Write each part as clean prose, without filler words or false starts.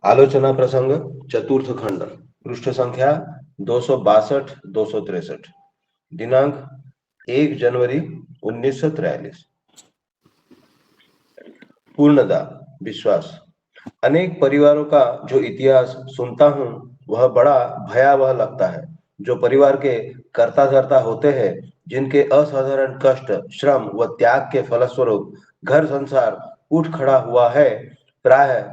आलोचना प्रसंग चतुर्थ खंड पृष्ठ संख्या 262-263 दिनांक 1 जनवरी 1943। पूर्णता विश्वास। अनेक परिवारों का जो इतिहास सुनता हूँ वह बड़ा भयावह लगता है। जो परिवार के कर्ता धर्ता होते हैं, जिनके असाधारण कष्ट, श्रम व त्याग के फलस्वरूप घर संसार उठ खड़ा हुआ है, प्राय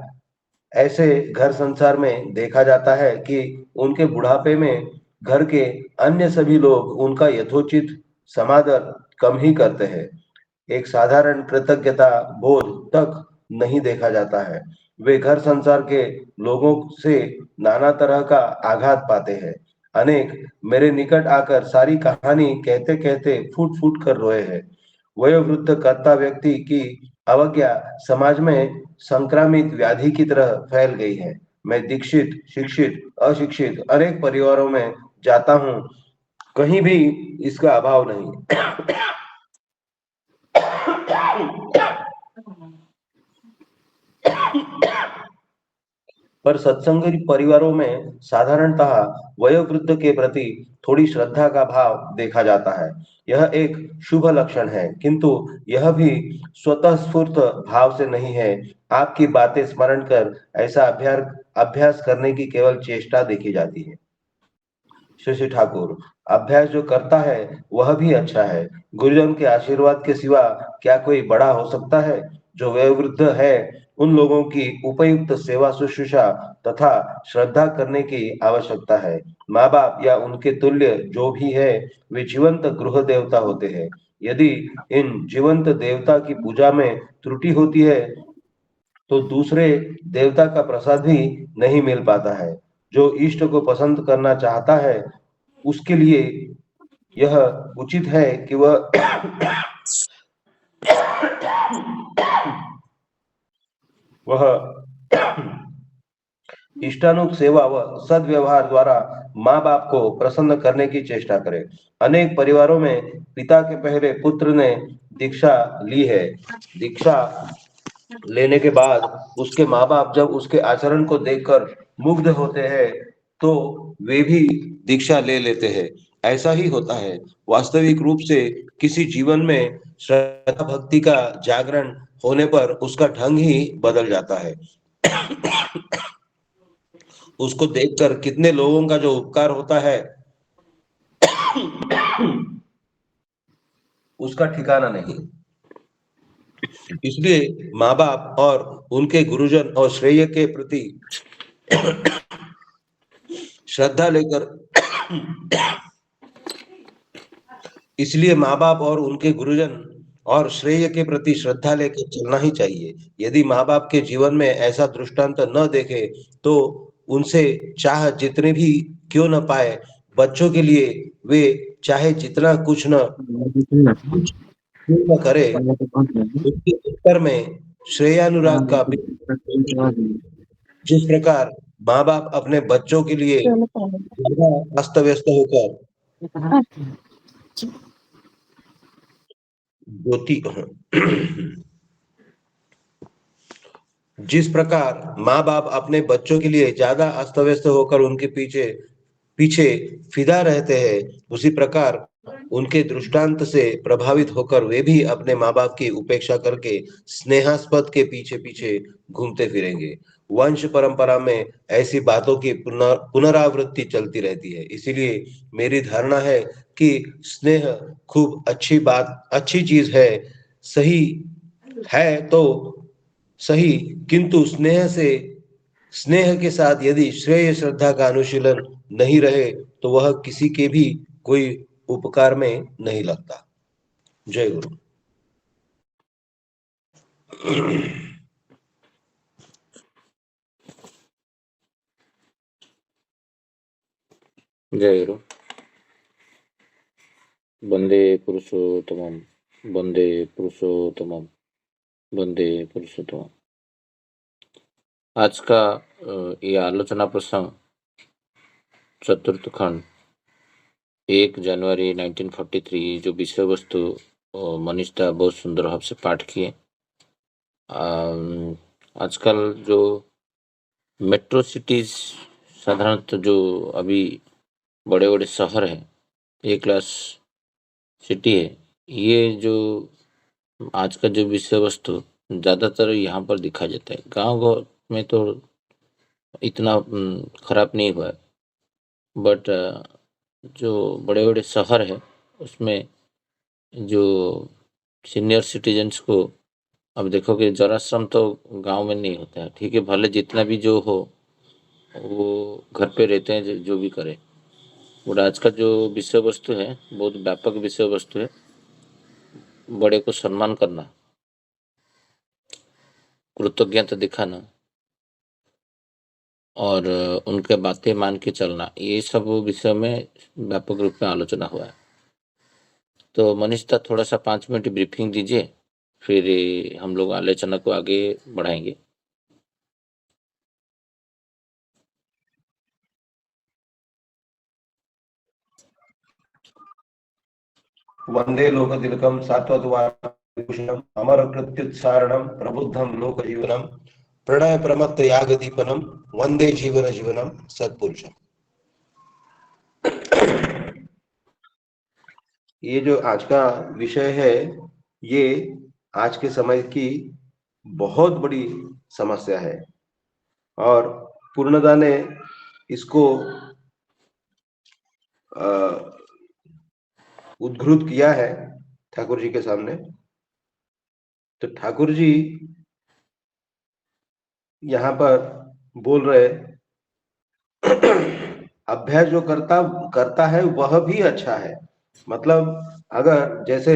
ऐसे घर संसार में देखा जाता है कि उनके बुढ़ापे में घर के अन्य सभी लोग उनका यथोचित समादर कम ही करते हैं। एक साधारण कृतज्ञता बोध तक नहीं देखा जाता है। वे घर संसार के लोगों से नाना तरह का आघात पाते हैं। अनेक मेरे निकट आकर सारी कहानी कहते कहते फूट फूट कर रोए हैं। वयोवृद्ध कर्ता व्यक्ति की अवज्ञा समाज में संक्रामित व्याधि की तरह फैल गई है। मैं दीक्षित, शिक्षित, अशिक्षित अनेक परिवारों में जाता हूँ, कहीं भी इसका अभाव नहीं। पर सत्संगी परिवारों में साधारणतः वयोवृद्ध के प्रति थोड़ी श्रद्धा का भाव देखा जाता है। यह एक शुभ लक्षण है, किंतु यह भी स्वतः स्फूर्त भाव से नहीं है। आपकी बातें स्मरण कर ऐसा अभ्यास करने की केवल चेष्टा देखी जाती है। शशि ठाकुर। अभ्यास जो करता है वह भी अच्छा है। गुरुजन के आशीर्वाद के सिवा क्या कोई बड़ा हो सकता है? जो वयोवृद्ध है उन लोगों की उपयुक्त सेवा शुश्रूषा तथा श्रद्धा करने की आवश्यकता है। माँ बाप या उनके तुल्य जो भी है, वे जीवंत गृह देवता होते हैं। यदि इन जीवंत देवता की पूजा में त्रुटि होती है तो दूसरे देवता का प्रसाद भी नहीं मिल पाता है। जो इष्ट को पसंद करना चाहता है उसके लिए यह उचित है कि वह वह इष्टानुग सेवा व सद्व्यवहार द्वारा माँ बाप को प्रसन्न करने की चेष्टा करे। अनेक परिवारों में पिता के पहले पुत्र ने दीक्षा ली है। दीक्षा लेने के बाद उसके माँ बाप जब उसके आचरण को देखकर मुग्ध होते हैं तो वे भी दीक्षा ले लेते हैं। ऐसा ही होता है। वास्तविक रूप से किसी जीवन में श्रद्धा भक्ति का जागरण होने पर उसका ढंग ही बदल जाता है। उसको देखकर कितने लोगों का जो उपकार होता है उसका ठिकाना नहीं। इसलिए माँ बाप और उनके गुरुजन और श्रेय के प्रति श्रद्धा लेकर इसलिए माँ बाप और उनके गुरुजन और श्रेय के प्रति श्रद्धा लेकर चलना ही चाहिए। यदि माँ बाप के जीवन में ऐसा दृष्टांत न देखे तो उनसे चाह जितने भी क्यों न पाए, बच्चों के लिए वे चाहे जितना कुछ न क्यों न करे, उसके उत्तर में श्रेयानुराग का जिस प्रकार माँ बाप अपने बच्चों के लिए अस्त व्यस्त होकर ज्योति जिस प्रकार माँ बाप अपने बच्चों के लिए ज्यादा अस्त व्यस्त होकर उनके पीछे पीछे फिदा रहते हैं, उसी प्रकार उनके दृष्टांत से प्रभावित होकर वे भी अपने माँ बाप की उपेक्षा करके स्नेहास्पद के पीछे पीछे घूमते फिरेंगे। वंश परंपरा में ऐसी बातों की पुनरावृत्ति चलती रहती है। इसीलिए मेरी धारणा है कि स्नेह खूब अच्छी बात, अच्छी चीज है। सही है तो सही, किंतु स्नेह के साथ यदि श्रेय श्रद्धा का अनुशीलन नहीं रहे तो वह किसी के भी कोई उपकार में नहीं लगता। जय गुरु। जय गुरु। वंदे पुरुषोत्तमम, वंदे पुरुषोत्तमम, वंदे पुरुषोत्तमम। आज का ये आलोचना प्रसंग चतुर्थ खंड 1 जनवरी 1943, जो विषय वस्तु मनीष दा बहुत सुंदर भाव से पाठ किए। आजकल जो मेट्रो सिटीज साधारणतः जो अभी बड़े बड़े शहर हैं, ए क्लास सिटी है, ये जो आज का जो विषय वस्तु ज़्यादातर यहाँ पर दिखा जाता है। गांव में तो इतना खराब नहीं हुआ है, बट जो बड़े बड़े शहर है उसमें जो सीनियर सिटीजन्स को, अब देखोगे जरा श्रम तो गांव में नहीं होता है, ठीक है, भले जितना भी जो हो वो घर पे रहते हैं, जो भी करे। और आज का जो विषय वस्तु है बहुत व्यापक विषय वस्तु है, बड़े को सम्मान करना, कृतज्ञता दिखाना और उनके बातें मान के चलना, ये सब विषय में व्यापक रूप में आलोचना हुआ है। तो मनीषा थोड़ा सा 5 मिनट ब्रीफिंग दीजिए, फिर हम लोग आलोचना को आगे बढ़ाएंगे। वंदे लोकतिलकम सात्वतवाभूषणम अमर कृत्युत्सारणम प्रबुद्धम लोकजीवनम प्रणय प्रमत्त याग दीपनम वंदे जीवन जीवनम सत्पुरुषम। ये जो आज का विषय है, ये आज के समय की बहुत बड़ी समस्या है और पूर्णदा ने इसको उद्धृत किया है ठाकुर जी के सामने। तो ठाकुर जी यहाँ पर बोल रहे अभ्यास जो करता है वह भी अच्छा है। मतलब अगर जैसे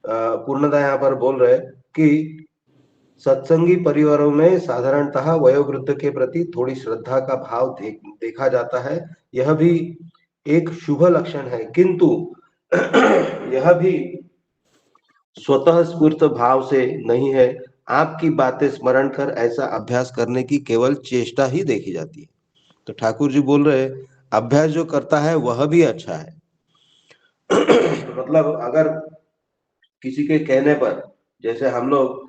पूर्णदा यहाँ पर बोल रहे कि सत्संगी परिवारों में साधारणतः वयोवृद्ध के प्रति थोड़ी श्रद्धा का भाव देखा जाता है, यह भी एक शुभ लक्षण है, किंतु यह भी स्वतः स्फूर्त भाव से नहीं है। आपकी बातें स्मरण कर ऐसा अभ्यास करने की केवल चेष्टा ही देखी जाती है। तो ठाकुर जी बोल रहे अभ्यास जो करता है वह भी अच्छा है। मतलब अगर किसी के कहने पर, जैसे हम लोग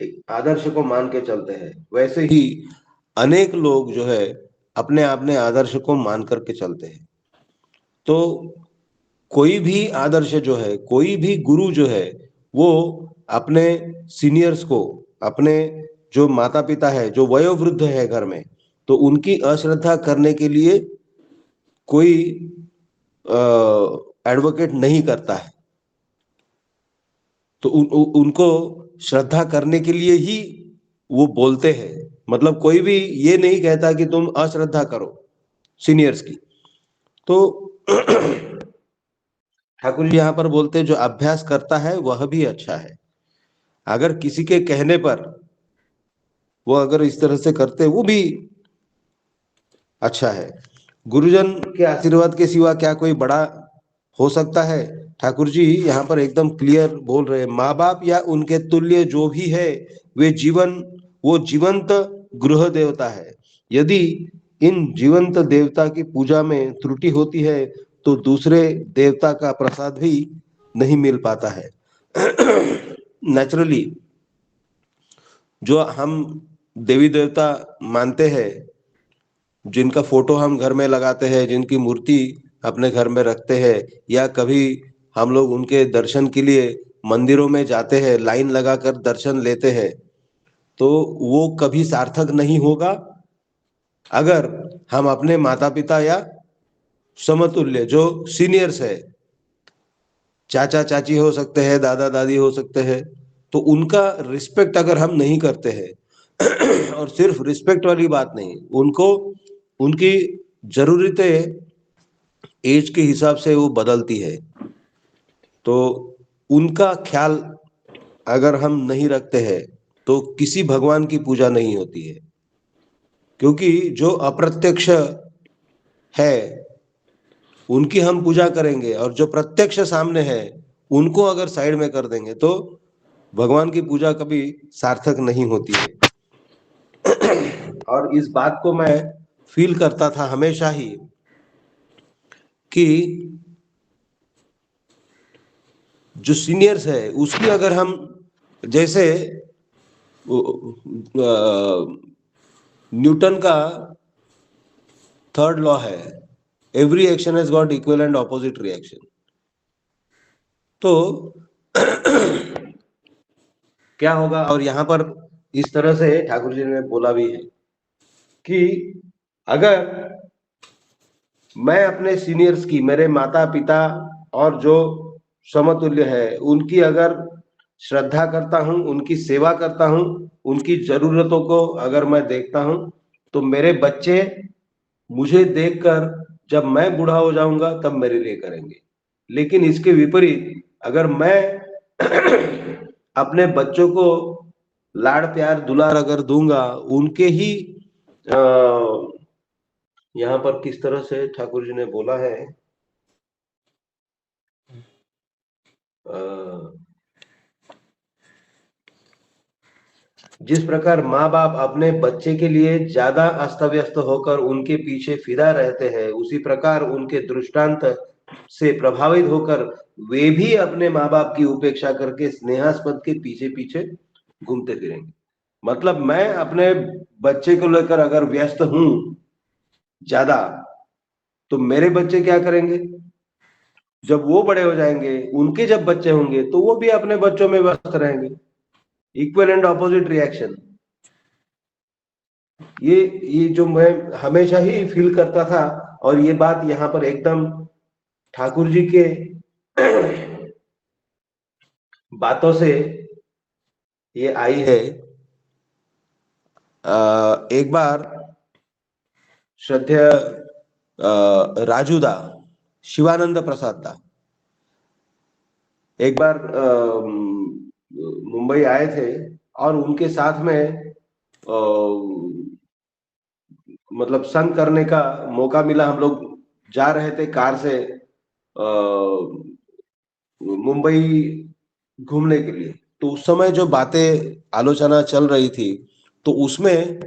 एक आदर्श को मान के चलते हैं, वैसे ही अनेक लोग जो है अपने अपने आदर्श को मान करके चलते हैं। तो कोई भी आदर्श जो है, कोई भी गुरु जो है, वो अपने सीनियर्स को, अपने जो माता पिता है, जो वयोवृद्ध है घर में, तो उनकी अश्रद्धा करने के लिए कोई एडवोकेट नहीं करता है। तो उनको श्रद्धा करने के लिए ही वो बोलते हैं। मतलब कोई भी ये नहीं कहता कि तुम अश्रद्धा करो सीनियर्स की। तो ठाकुर जी यहाँ पर बोलते हैं जो अभ्यास करता है वह भी अच्छा है। अगर किसी के कहने पर वो अगर इस तरह से करते, वो भी अच्छा है। गुरुजन के आशीर्वाद के सिवा क्या कोई बड़ा हो सकता है? ठाकुर जी यहाँ पर एकदम क्लियर बोल रहे हैं, माँ बाप या उनके तुल्य जो भी है वो जीवंत गृह देवता है। यदि इन जीवंत देवता की पूजा में त्रुटि होती है तो दूसरे देवता का प्रसाद भी नहीं मिल पाता है। नेचुरली जो हम देवी देवता मानते हैं, जिनका फोटो हम घर में लगाते हैं, जिनकी मूर्ति अपने घर में रखते हैं, या कभी हम लोग उनके दर्शन के लिए मंदिरों में जाते हैं, लाइन लगाकर दर्शन लेते हैं, तो वो कभी सार्थक नहीं होगा अगर हम अपने माता पिता या समतुल्य जो सीनियर्स है, चाचा चाची हो सकते हैं, दादा दादी हो सकते हैं, तो उनका रिस्पेक्ट अगर हम नहीं करते हैं और सिर्फ रिस्पेक्ट वाली बात नहीं, उनको उनकी जरूरतें एज के हिसाब से वो बदलती है, तो उनका ख्याल अगर हम नहीं रखते हैं तो किसी भगवान की पूजा नहीं होती है। क्योंकि जो अप्रत्यक्ष है उनकी हम पूजा करेंगे, और जो प्रत्यक्ष सामने है उनको अगर साइड में कर देंगे तो भगवान की पूजा कभी सार्थक नहीं होती है। और इस बात को मैं फील करता था हमेशा ही कि जो सीनियर्स है उसकी अगर हम जैसे न्यूटन का थर्ड लॉ है, every action has got equal and opposite reaction. तो क्या होगा, और यहाँ पर इस तरह से ठाकुर जी ने बोला भी है कि अगर मैं अपने सीनियर्स की, मेरे माता पिता और जो समतुल्य है, उनकी अगर श्रद्धा करता हूँ, उनकी सेवा करता हूँ, उनकी जरूरतों को अगर मैं देखता हूँ, तो मेरे बच्चे मुझे देखकर जब मैं बूढ़ा हो जाऊंगा तब मेरे लिए करेंगे। लेकिन इसके विपरीत अगर मैं अपने बच्चों को लाड़ प्यार दुलार अगर दूंगा, उनके ही यहाँ पर किस तरह से ठाकुर जी ने बोला है, जिस प्रकार माँ बाप अपने बच्चे के लिए ज्यादा अस्त व्यस्त होकर उनके पीछे फिदा रहते हैं, उसी प्रकार उनके दृष्टांत से प्रभावित होकर वे भी अपने माँ बाप की उपेक्षा करके स्नेहास्पद के पीछे पीछे घूमते फिरेंगे। मतलब मैं अपने बच्चे को लेकर अगर व्यस्त हूं ज्यादा, तो मेरे बच्चे क्या करेंगे, जब वो बड़े हो जाएंगे, उनके जब बच्चे होंगे, तो वो भी अपने बच्चों में व्यस्त रहेंगे। इक्वल एंड ऑपोजिट रिएक्शन, ये जो मैं हमेशा ही फील करता था, और ये बात यहाँ पर एकदम ठाकुर जी के बातों से ये आई है। एक बार श्रद्धेय राजूदा, शिवानंद प्रसाद दा एक बार मुंबई आए थे, और उनके साथ में मतलब संग करने का मौका मिला। हम लोग जा रहे थे कार से मुंबई घूमने के लिए। तो उस समय जो बातें आलोचना चल रही थी, तो उसमें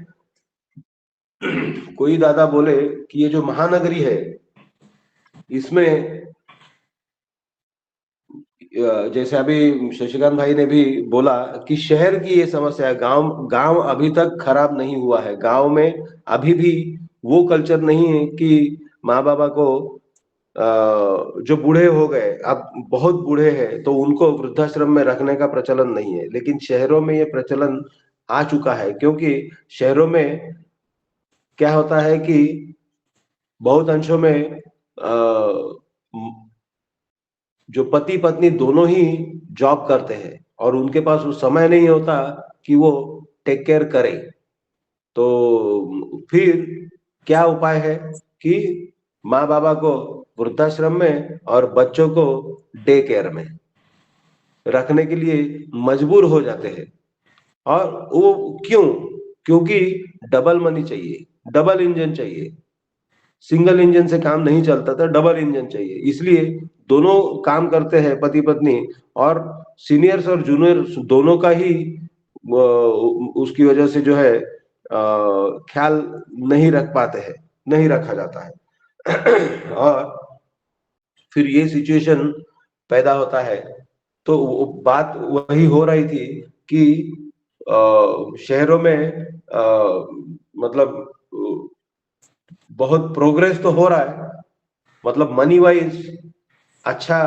कोई दादा बोले कि ये जो महानगरी है, इसमें जैसे अभी शशिकांत भाई ने भी बोला कि शहर की ये समस्या है, गांव गांव अभी तक खराब नहीं हुआ है। गांव में अभी भी वो कल्चर नहीं है कि माँ बाबा को जो बूढ़े हो गए, अब बहुत बूढ़े हैं, तो उनको वृद्धाश्रम में रखने का प्रचलन नहीं है। लेकिन शहरों में ये प्रचलन आ चुका है, क्योंकि शहरों में क्या होता है कि बहुत अंशों में जो पति पत्नी दोनों ही जॉब करते हैं, और उनके पास वो समय नहीं होता कि वो टेक केयर करें। तो फिर क्या उपाय है कि माँ बाबा को वृद्धाश्रम में और बच्चों को डे केयर में रखने के लिए मजबूर हो जाते हैं। और वो क्यों? क्योंकि डबल मनी चाहिए, डबल इंजन चाहिए। सिंगल इंजन से काम नहीं चलता था, डबल इंजन चाहिए। इसलिए दोनों काम करते हैं, पति पत्नी, और सीनियर्स और जूनियर्स दोनों का ही उसकी वजह से जो है ख्याल नहीं रख पाते हैं, नहीं रखा जाता है। और फिर ये सिचुएशन पैदा होता है। तो बात वही हो रही थी कि शहरों में मतलब बहुत प्रोग्रेस तो हो रहा है, मतलब मनी वाइज अच्छा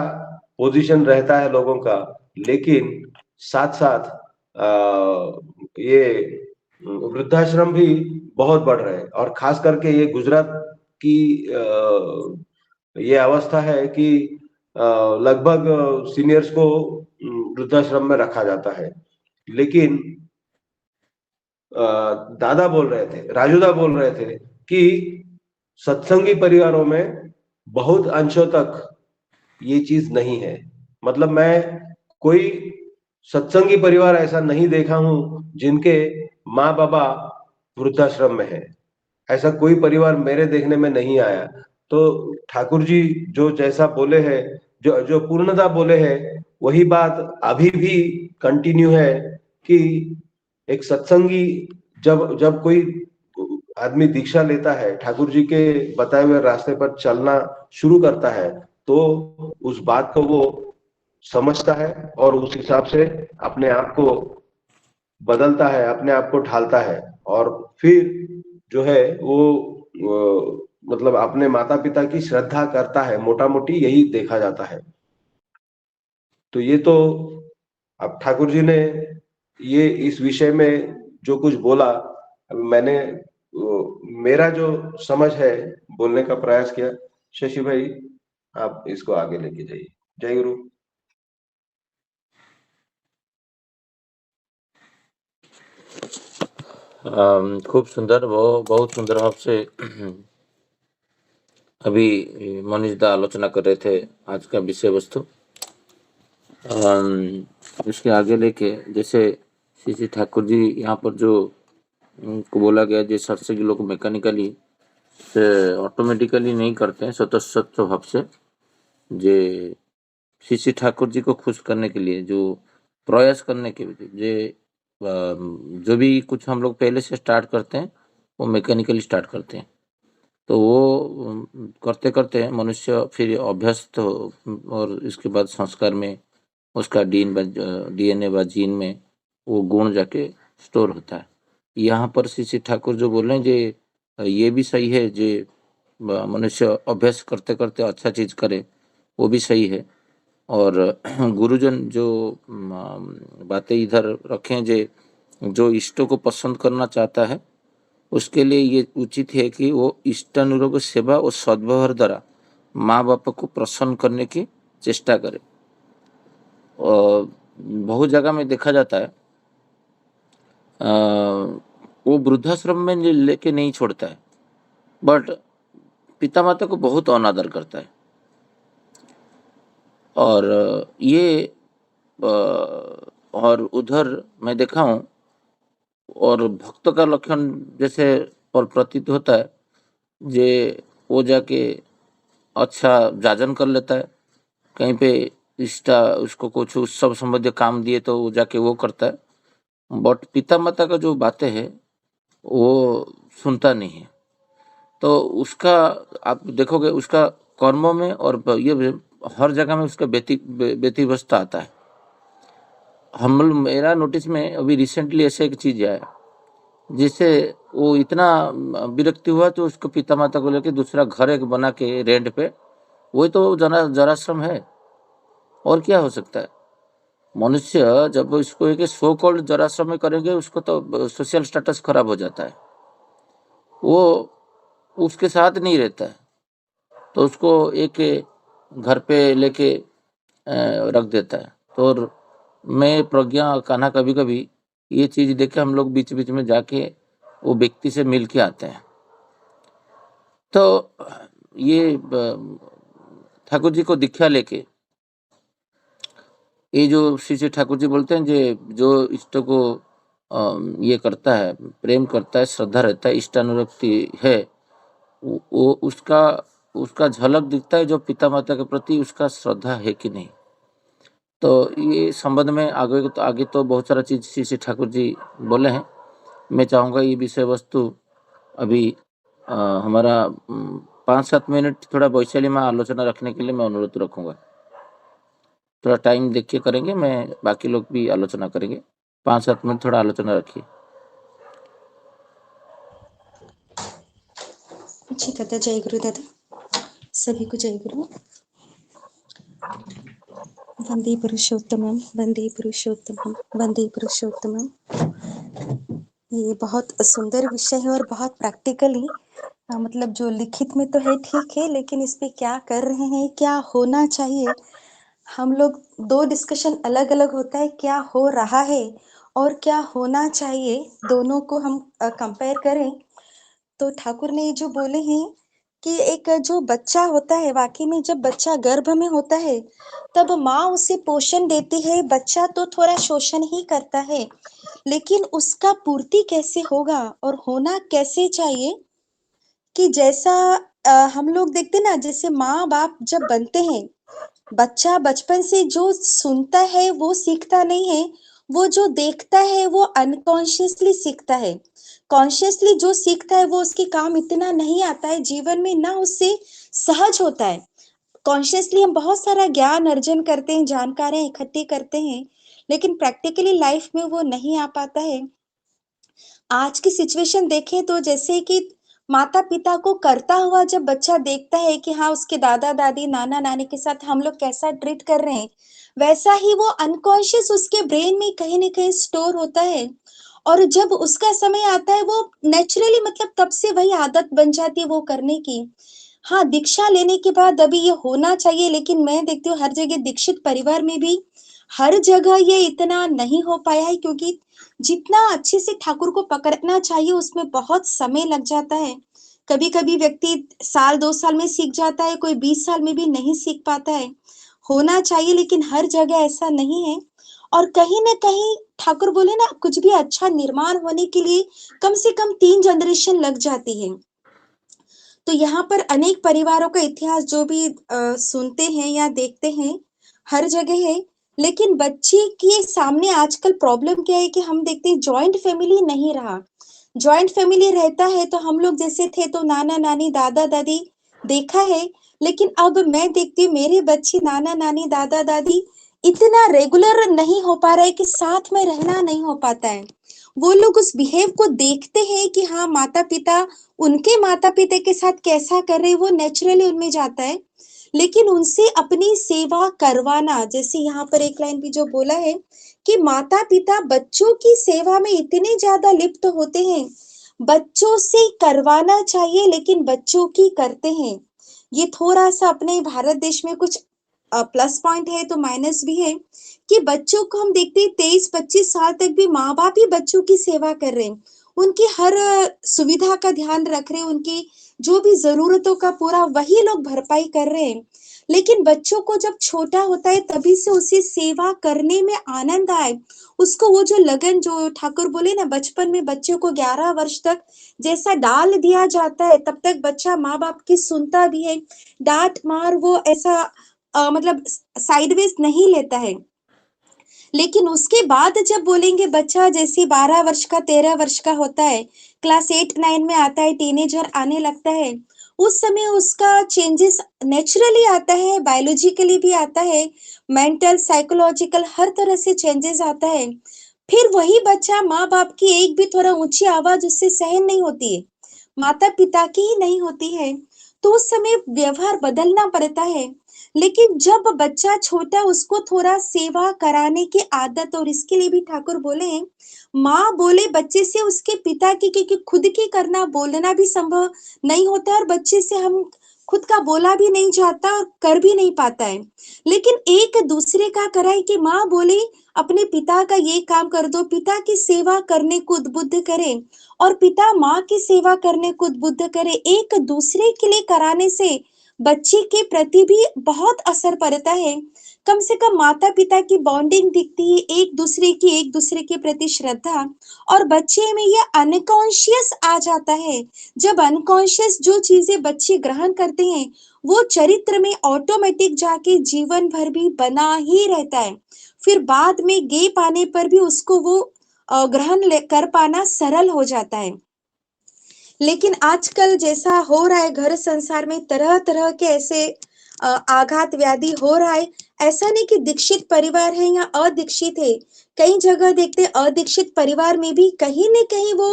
पोजीशन रहता है लोगों का, लेकिन साथ साथ ये वृद्धाश्रम भी बहुत बढ़ रहे हैं। और खास करके ये गुजरात की ये अवस्था है कि लगभग सीनियर्स को वृद्धाश्रम में रखा जाता है। लेकिन दादा बोल रहे थे, राजूदा बोल रहे थे कि सत्संगी परिवारों में बहुत अंशों तक ये चीज नहीं है। मतलब मैं कोई सत्संगी परिवार ऐसा नहीं देखा हूं जिनके माँ बाबा वृद्धाश्रम में है। ऐसा कोई परिवार मेरे देखने में नहीं आया। तो ठाकुर जी जो जैसा बोले हैं, जो जो पूर्णता बोले हैं, वही बात अभी भी कंटिन्यू है कि एक सत्संगी, जब जब कोई आदमी दीक्षा लेता है, ठाकुर जी के बताए हुए रास्ते पर चलना शुरू करता है, तो उस बात को वो समझता है और उस हिसाब से अपने आप को बदलता है, अपने आप को ढालता है। और फिर जो है वो मतलब अपने माता पिता की श्रद्धा करता है, मोटा मोटी यही देखा जाता है। तो ये तो अब ठाकुर जी ने ये इस विषय में जो कुछ बोला, मैंने मेरा जो समझ है बोलने का प्रयास किया। शशि भाई, आप इसको आगे लेके जाइए। जय गुरु। खूब सुंदर, बहुत सुंदर भाव से अभी मनीष दा आलोचना कर रहे थे आज का विषय वस्तु। इसके आगे लेके जैसे श्री श्री ठाकुर जी यहाँ पर जो को बोला गया, जिस अर्थ से कि लोग मैकेनिकली से ऑटोमेटिकली नहीं करते हैं, स्वतः भाव से जे श्री श्री ठाकुर जी को खुश करने के लिए जो प्रयास करने के लिए जो भी कुछ हम लोग पहले से स्टार्ट करते हैं वो मैकेनिकली स्टार्ट करते हैं। तो वो करते करते मनुष्य फिर अभ्यस्त और इसके बाद संस्कार में उसका डीएनए व जीन में वो गुण जाके स्टोर होता है। यहाँ पर श्री श्री ठाकुर जो बोल रहे हैं जे ये भी सही है, जे मनुष्य अभ्यास करते करते अच्छा चीज करे वो भी सही है। और गुरुजन जो बातें इधर रखें, जे जो इष्टों को पसंद करना चाहता है उसके लिए ये उचित है कि वो इष्टानुरूप सेवा और सद्व्यवहार द्वारा माँ बाप को प्रसन्न करने की चेष्टा करे। और बहुत जगह में देखा जाता है वो वृद्धाश्रम में लेके नहीं छोड़ता है, बट पिता माता को बहुत अनादर करता है। और ये और उधर मैं देखा हूँ, और भक्त का लक्षण जैसे और प्रतीत होता है, जे वो जाके अच्छा जाजन कर लेता है, कहीं पे इष्टा उसको कुछ उत्सव संबंधी काम दिए तो वो जाके वो करता है, बट पिता माता का जो बातें हैं वो सुनता नहीं है। तो उसका आप देखोगे उसका कर्मों में और ये हर जगह में उसका व्यतिव्यस्ता आता है। मेरा नोटिस में अभी रिसेंटली ऐसे एक चीज आया जिससे वो इतना विरक्ति हुआ तो उसको पिता माता को लेके दूसरा घर एक बना के रेंट पे, वही तो जराश्रम है और क्या हो सकता है। मनुष्य जब इसको एक सो कॉल्ड जराश्रम में करेंगे उसको तो सोशल स्टेटस खराब हो जाता है, वो उसके साथ नहीं रहता है, तो उसको एक घर पे लेके रख देता है। तो मैं प्रज्ञा कान्हा कभी कभी ये चीज देख के हम लोग बीच बीच में जाके वो व्यक्ति से मिल के आते हैं। तो ये ठाकुर जी को दीक्षा लेके ये जो श्री श्री ठाकुर जी बोलते हैं जो इष्ट को ये करता है, प्रेम करता है, श्रद्धा रहता है, इष्टानुरक्ति है, वो उसका झलक दिखता है जो पिता माता के प्रति उसका श्रद्धा है कि नहीं। तो ये संबंध में आगे तो बहुत सारा चीज श्री श्री ठाकुर जी बोले हैं। मैं चाहूँगा ये विषय वस्तु अभी हमारा 5-7 मिनट थोड़ा वैशाली में आलोचना रखने के लिए मैं अनुरोध रखूंगा। थोड़ा टाइम देख के करेंगे, मैं बाकी लोग भी आलोचना करेंगे। 5-7 मिनट थोड़ा आलोचना रखिए। जी दादा, जय गुरु दादा, सभी को जय गुरु। वंदे पुरुषोत्तमम, वंदे पुरुषोत्तमम, वंदे पुरुषोत्तमम। ये बहुत सुंदर विषय है और बहुत प्रैक्टिकली मतलब जो लिखित में तो है ठीक है, लेकिन इस पे क्या कर रहे हैं, क्या होना चाहिए, हम लोग दो डिस्कशन अलग अलग होता है, क्या हो रहा है और क्या होना चाहिए, दोनों को हम कंपेयर करें तो ठाकुर ने जो बोले हैं कि एक जो बच्चा होता है, वाकई में जब बच्चा गर्भ में होता है तब माँ उसे पोषण देती है, बच्चा तो थोड़ा शोषण ही करता है, लेकिन उसका पूर्ति कैसे होगा और होना कैसे चाहिए कि जैसा हम लोग देखते ना, जैसे माँ बाप जब बनते हैं, बच्चा बचपन से जो सुनता है वो सीखता नहीं है, वो जो देखता है वो अनकॉन्शियसली सीखता है। कॉन्शियसली जो सीखता है वो उसके काम इतना नहीं आता है जीवन में, ना उससे सहज होता है। कॉन्शियसली हम बहुत सारा ज्ञान अर्जन करते हैं, जानकारियां इकट्ठी करते हैं, लेकिन प्रैक्टिकली लाइफ में वो नहीं आ पाता है। आज की सिचुएशन देखें तो जैसे कि माता पिता को करता हुआ जब बच्चा देखता है कि हाँ उसके दादा दादी नाना नानी के साथ हम लोग कैसा ट्रीट कर रहे हैं, वैसा ही वो अनकॉन्शियस उसके ब्रेन में कहीं ना कहीं स्टोर होता है। और जब उसका समय आता है वो नेचुरली मतलब तब से वही आदत बन जाती है वो करने की। हाँ, दीक्षा लेने के बाद अभी ये होना चाहिए, लेकिन मैं देखती हूँ हर जगह दीक्षित परिवार में भी हर जगह ये इतना नहीं हो पाया है, क्योंकि जितना अच्छे से ठाकुर को पकड़ना चाहिए उसमें बहुत समय लग जाता है। कभी-कभी व्यक्ति साल 2 साल में सीख जाता है, कोई 20 साल में भी नहीं सीख पाता है। होना चाहिए लेकिन हर जगह ऐसा नहीं है। और कहीं न कहीं ठाकुर बोले ना, कुछ भी अच्छा निर्माण होने के लिए कम से कम 3 जनरेशन लग जाती है। तो यहाँ पर अनेक परिवारों का इतिहास जो भी सुनते हैं या देखते हैं, हर जगह है। लेकिन बच्चे के सामने आजकल प्रॉब्लम क्या है कि हम देखते हैं जॉइंट फैमिली नहीं रहा। जॉइंट फैमिली रहता है तो हम लोग जैसे थे तो नाना-नानी, दादा-दादी देखा है, लेकिन अब मैं देखती हूँ मेरे बच्चे नाना-नानी, दादा-दादी इतना रेगुलर नहीं हो पा रहा है कि साथ में रहना नहीं हो पाता है। वो लोग उस बिहेव को देखते हैं कि हाँ, माता-पिता उनके माता-पिता के साथ कैसा कर रहे हैं वो नेचुरली उनमें जाता है। लेकिन उनसे अपनी सेवा करवाना, जैसे यहाँ पर एक लाइन भी जो बोला है कि माता-पिता बच्चों की सेवा में इतने ज़्यादा लिप्त होते हैं, बच्चों से करवाना चाहिए लेकिन बच्चों की करते हैं। ये थोड़ा-सा अपने भारत देश में कुछ प्लस पॉइंट है तो माइनस भी है कि बच्चों को हम देखते हैं 23-25 साल तक भी माँ-बाप ही बच्चों की सेवा कर रहे हैं। उनकी हर सुविधा का ध्यान रख रहे हैं, उनकी जो भी ज़रूरतों का पूरा वही लोग भरपाई कर रहे हैं। लेकिन बच्चों को जब छोटा होता है तभी से उसे सेवा करने में आनंद आए, उसको वो जो लगन जो ठाकुर बोले ना बचपन में बच्चों को 11 वर्ष तक जैसा डाल दिया जाता है तब तक बच्चा माँ-बाप की सुनता भी है। डाँट मार वो ऐसा मतलब साइडवेज़ नहीं लेता है। लेकिन उसके बाद जब बोलेंगे बच्चा जैसे 12 वर्ष का 13 वर्ष का होता है, क्लास 8-9 में आता है, टीनेजर आने लगता है, उस समय उसका चेंजेस नेचुरली आता है, बायोलॉजिकली भी आता है, मेंटल, साइकोलॉजिकल हर तरह से चेंजेस आता है। फिर वही बच्चा माँ-बाप की एक भी थोड़ा ऊँची आवाज़ उससे सहन नहीं होती है, माता-पिता की ही नहीं होती है, तो उस समय व्यवहार बदलना पड़ता है। लेकिन जब बच्चा छोटा उसको थोड़ा सेवा कराने की आदत, और इसके लिए भी ठाकुर बोले हैं, माँ बोले बच्चे से उसके पिता की, क्योंकि खुद की करना बोलना भी संभव नहीं होता और बच्चे से हम खुद का बोला भी नहीं जाता और कर भी नहीं पाता है। लेकिन एक दूसरे का कराए कि माँ बोले अपने पिता का ये काम कर दो, पिता की सेवा करने को उद्बुद्ध करें और पिता माँ की सेवा करने को उद्बुद्ध करे। एक दूसरे के लिए कराने से बच्चे के प्रति भी बहुत असर पड़ता है। कम से कम माता-पिता की बॉन्डिंग दिखती है, एक दूसरे के प्रति श्रद्धा, और बच्चे में ये अनकॉन्शियस आ जाता है। जब अनकॉन्शियस जो चीज़ें बच्चे ग्रहण करते हैं, वो चरित्र में ऑटोमेटिक जाके जीवन भर भी बना ही रहता है। फिर बाद में गैप आने पर भी उसको वो ग्रहण कर पाना सरल हो जाता है। लेकिन आजकल जैसा हो रहा है घर संसार में तरह-तरह के ऐसे आघात व्याधि हो रहा है। ऐसा नहीं कि दीक्षित परिवार है या अदीक्षित है। कई जगह देखते हैं अदीक्षित परिवार में भी कहीं न कहीं वो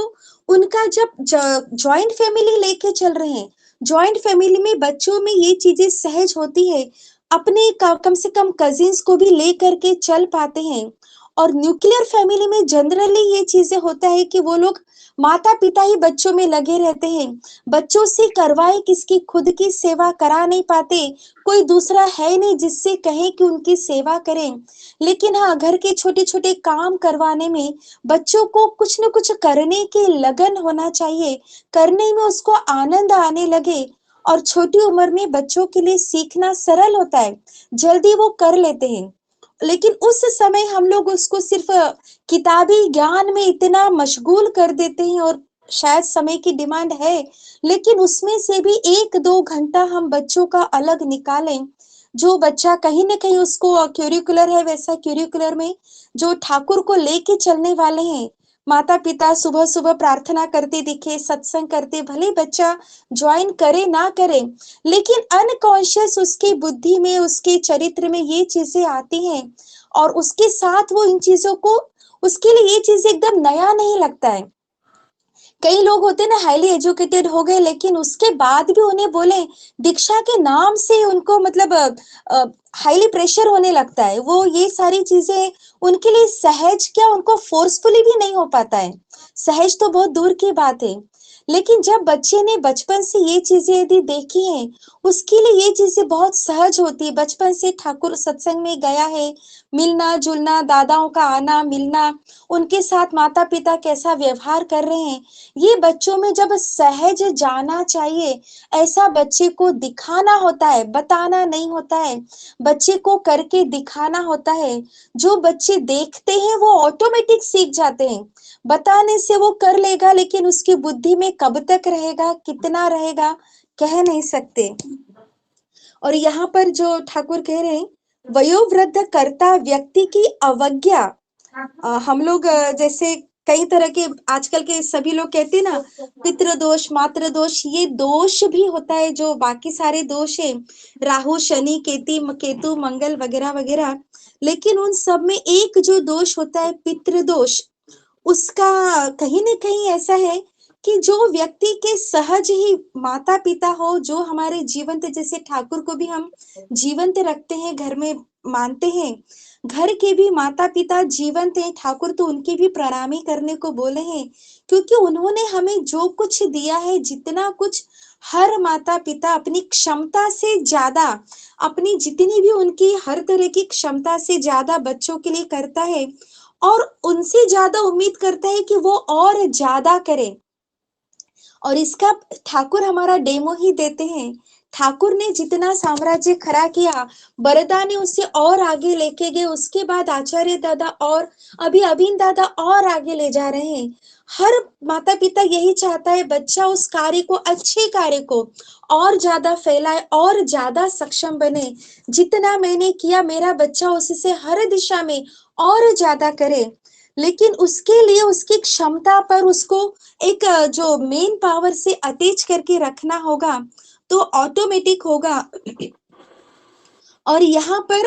उनका जब जॉइंट फैमिली लेके चल रहे हैं, जॉइंट फैमिली में बच्चों में ये चीज़ें सहज होती है। अपने कम से कम कज़िन्स को भी लेकर के चल पाते हैं। और न्यूक्लियर फैमिली में जनरली ये चीज़ें होता है कि वो लोग माता-पिता ही बच्चों में लगे रहते हैं। बच्चों से करवाए किसकी, खुद की सेवा करा नहीं पाते। कोई दूसरा है नहीं जिससे कहें कि उनकी सेवा करें। लेकिन हाँ, घर के छोटे-छोटे काम करवाने में बच्चों को कुछ न कुछ करने की लगन होना चाहिए। करने में उसको आनंद आने लगे और छोटी उम्र में बच्चों के लिए सीखना सरल होता है। जल्दी वो कर लेते हैं। लेकिन उस समय हम लोग उसको सिर्फ़ किताबी ज्ञान में इतना मशगूल कर देते हैं, और शायद समय की डिमांड है, लेकिन उसमें से भी 1-2 घंटा हम बच्चों का अलग निकालें। जो बच्चा कहीं न कहीं उसको करिकुलर है वैसा करिकुलर में जो ठाकुर को लेके चलने वाले हैं, माता-पिता सुबह-सुबह प्रार्थना करते दिखे, सत्संग करते, भले बच्चा जॉइन करे ना करे, लेकिन अनकॉन्शियस उसकी बुद्धि में, उसके चरित्र में ये चीज़ें आती हैं और उसके साथ वो इन चीज़ों को, उसके लिए ये चीज़ एकदम नया नहीं लगता है। कई लोग होते ना हाईली एजुकेटेड हो गए, लेकिन उसके बाद भी उन्हें बोले दीक्षा के नाम से उनको मतलब हाईली प्रेशर होने लगता है। वो ये सारी चीजें उनके लिए सहज क्या, उनको फोर्सफुली भी नहीं हो पाता है। सहज तो बहुत दूर की बात है। लेकिन जब बच्चे ने बचपन से ये चीजें यदि देखी हैं, उसके लिए ये चीजें बहुत सहज होती है। बचपन से ठाकुर सत्संग में गया है, मिलना जुलना, दादाओं का आना मिलना, उनके साथ माता पिता कैसा व्यवहार कर रहे हैं, ये बच्चों में जब सहज जाना चाहिए। ऐसा बच्चे को दिखाना होता है, बताना नहीं होता है, बच्चे को करके दिखाना होता है। जो बच्चे देखते हैं वो ऑटोमेटिक सीख जाते हैं। बताने से वो कर लेगा, लेकिन उसकी बुद्धि में कब तक रहेगा, कितना रहेगा, कह नहीं सकते। और यहाँ पर जो ठाकुर कह रहे हैं, वयोवृद्ध कर्ता व्यक्ति की अवज्ञा। हम लोग जैसे कई तरह के आजकल के सभी लोग कहते हैं ना, पितृ दोष, मातृ दोष, ये दोष भी होता है जो बाकी सारे दोष है, राहु शनि केतु मंगल वगैरह वगैरह। लेकिन उन सब में एक जो दोष होता है पितृ दोष, उसका कहीं न कहीं ऐसा है कि जो व्यक्ति के सहज ही माता पिता हो, जो हमारे जीवंत, जैसे ठाकुर को भी हम जीवंत रखते हैं, घर में मानते हैं, घर के भी माता पिता जीवंत हैं, ठाकुर तो उनकी भी प्रणामी करने को बोले हैं, क्योंकि उन्होंने हमें जो कुछ दिया है, जितना कुछ हर माता पिता अपनी क्षमता से ज्यादा, अपनी जितनी भी उनकी हर तरह की क्षमता से ज्यादा बच्चों के लिए करता है, और उनसे ज्यादा उम्मीद करता है कि वो और ज्यादा करे। और इसका ठाकुर हमारा डेमो ही देते हैं। ठाकुर ने जितना साम्राज्य खड़ा किया, बरदा ने उसे और आगे लेके गए, उसके बाद आचार्य दादा और अभी अभिन दादा और आगे ले जा रहे हैं। हर माता पिता यही चाहता है बच्चा उस कार्य को, अच्छे कार्य को और ज्यादा फैलाए और ज्यादा सक्षम बने। जितना मैंने किया मेरा बच्चा उससे हर दिशा में और ज्यादा करे। लेकिन उसके लिए उसकी क्षमता पर उसको एक जो मेन पावर से अटैच करके रखना होगा, तो ऑटोमेटिक होगा। और यहाँ पर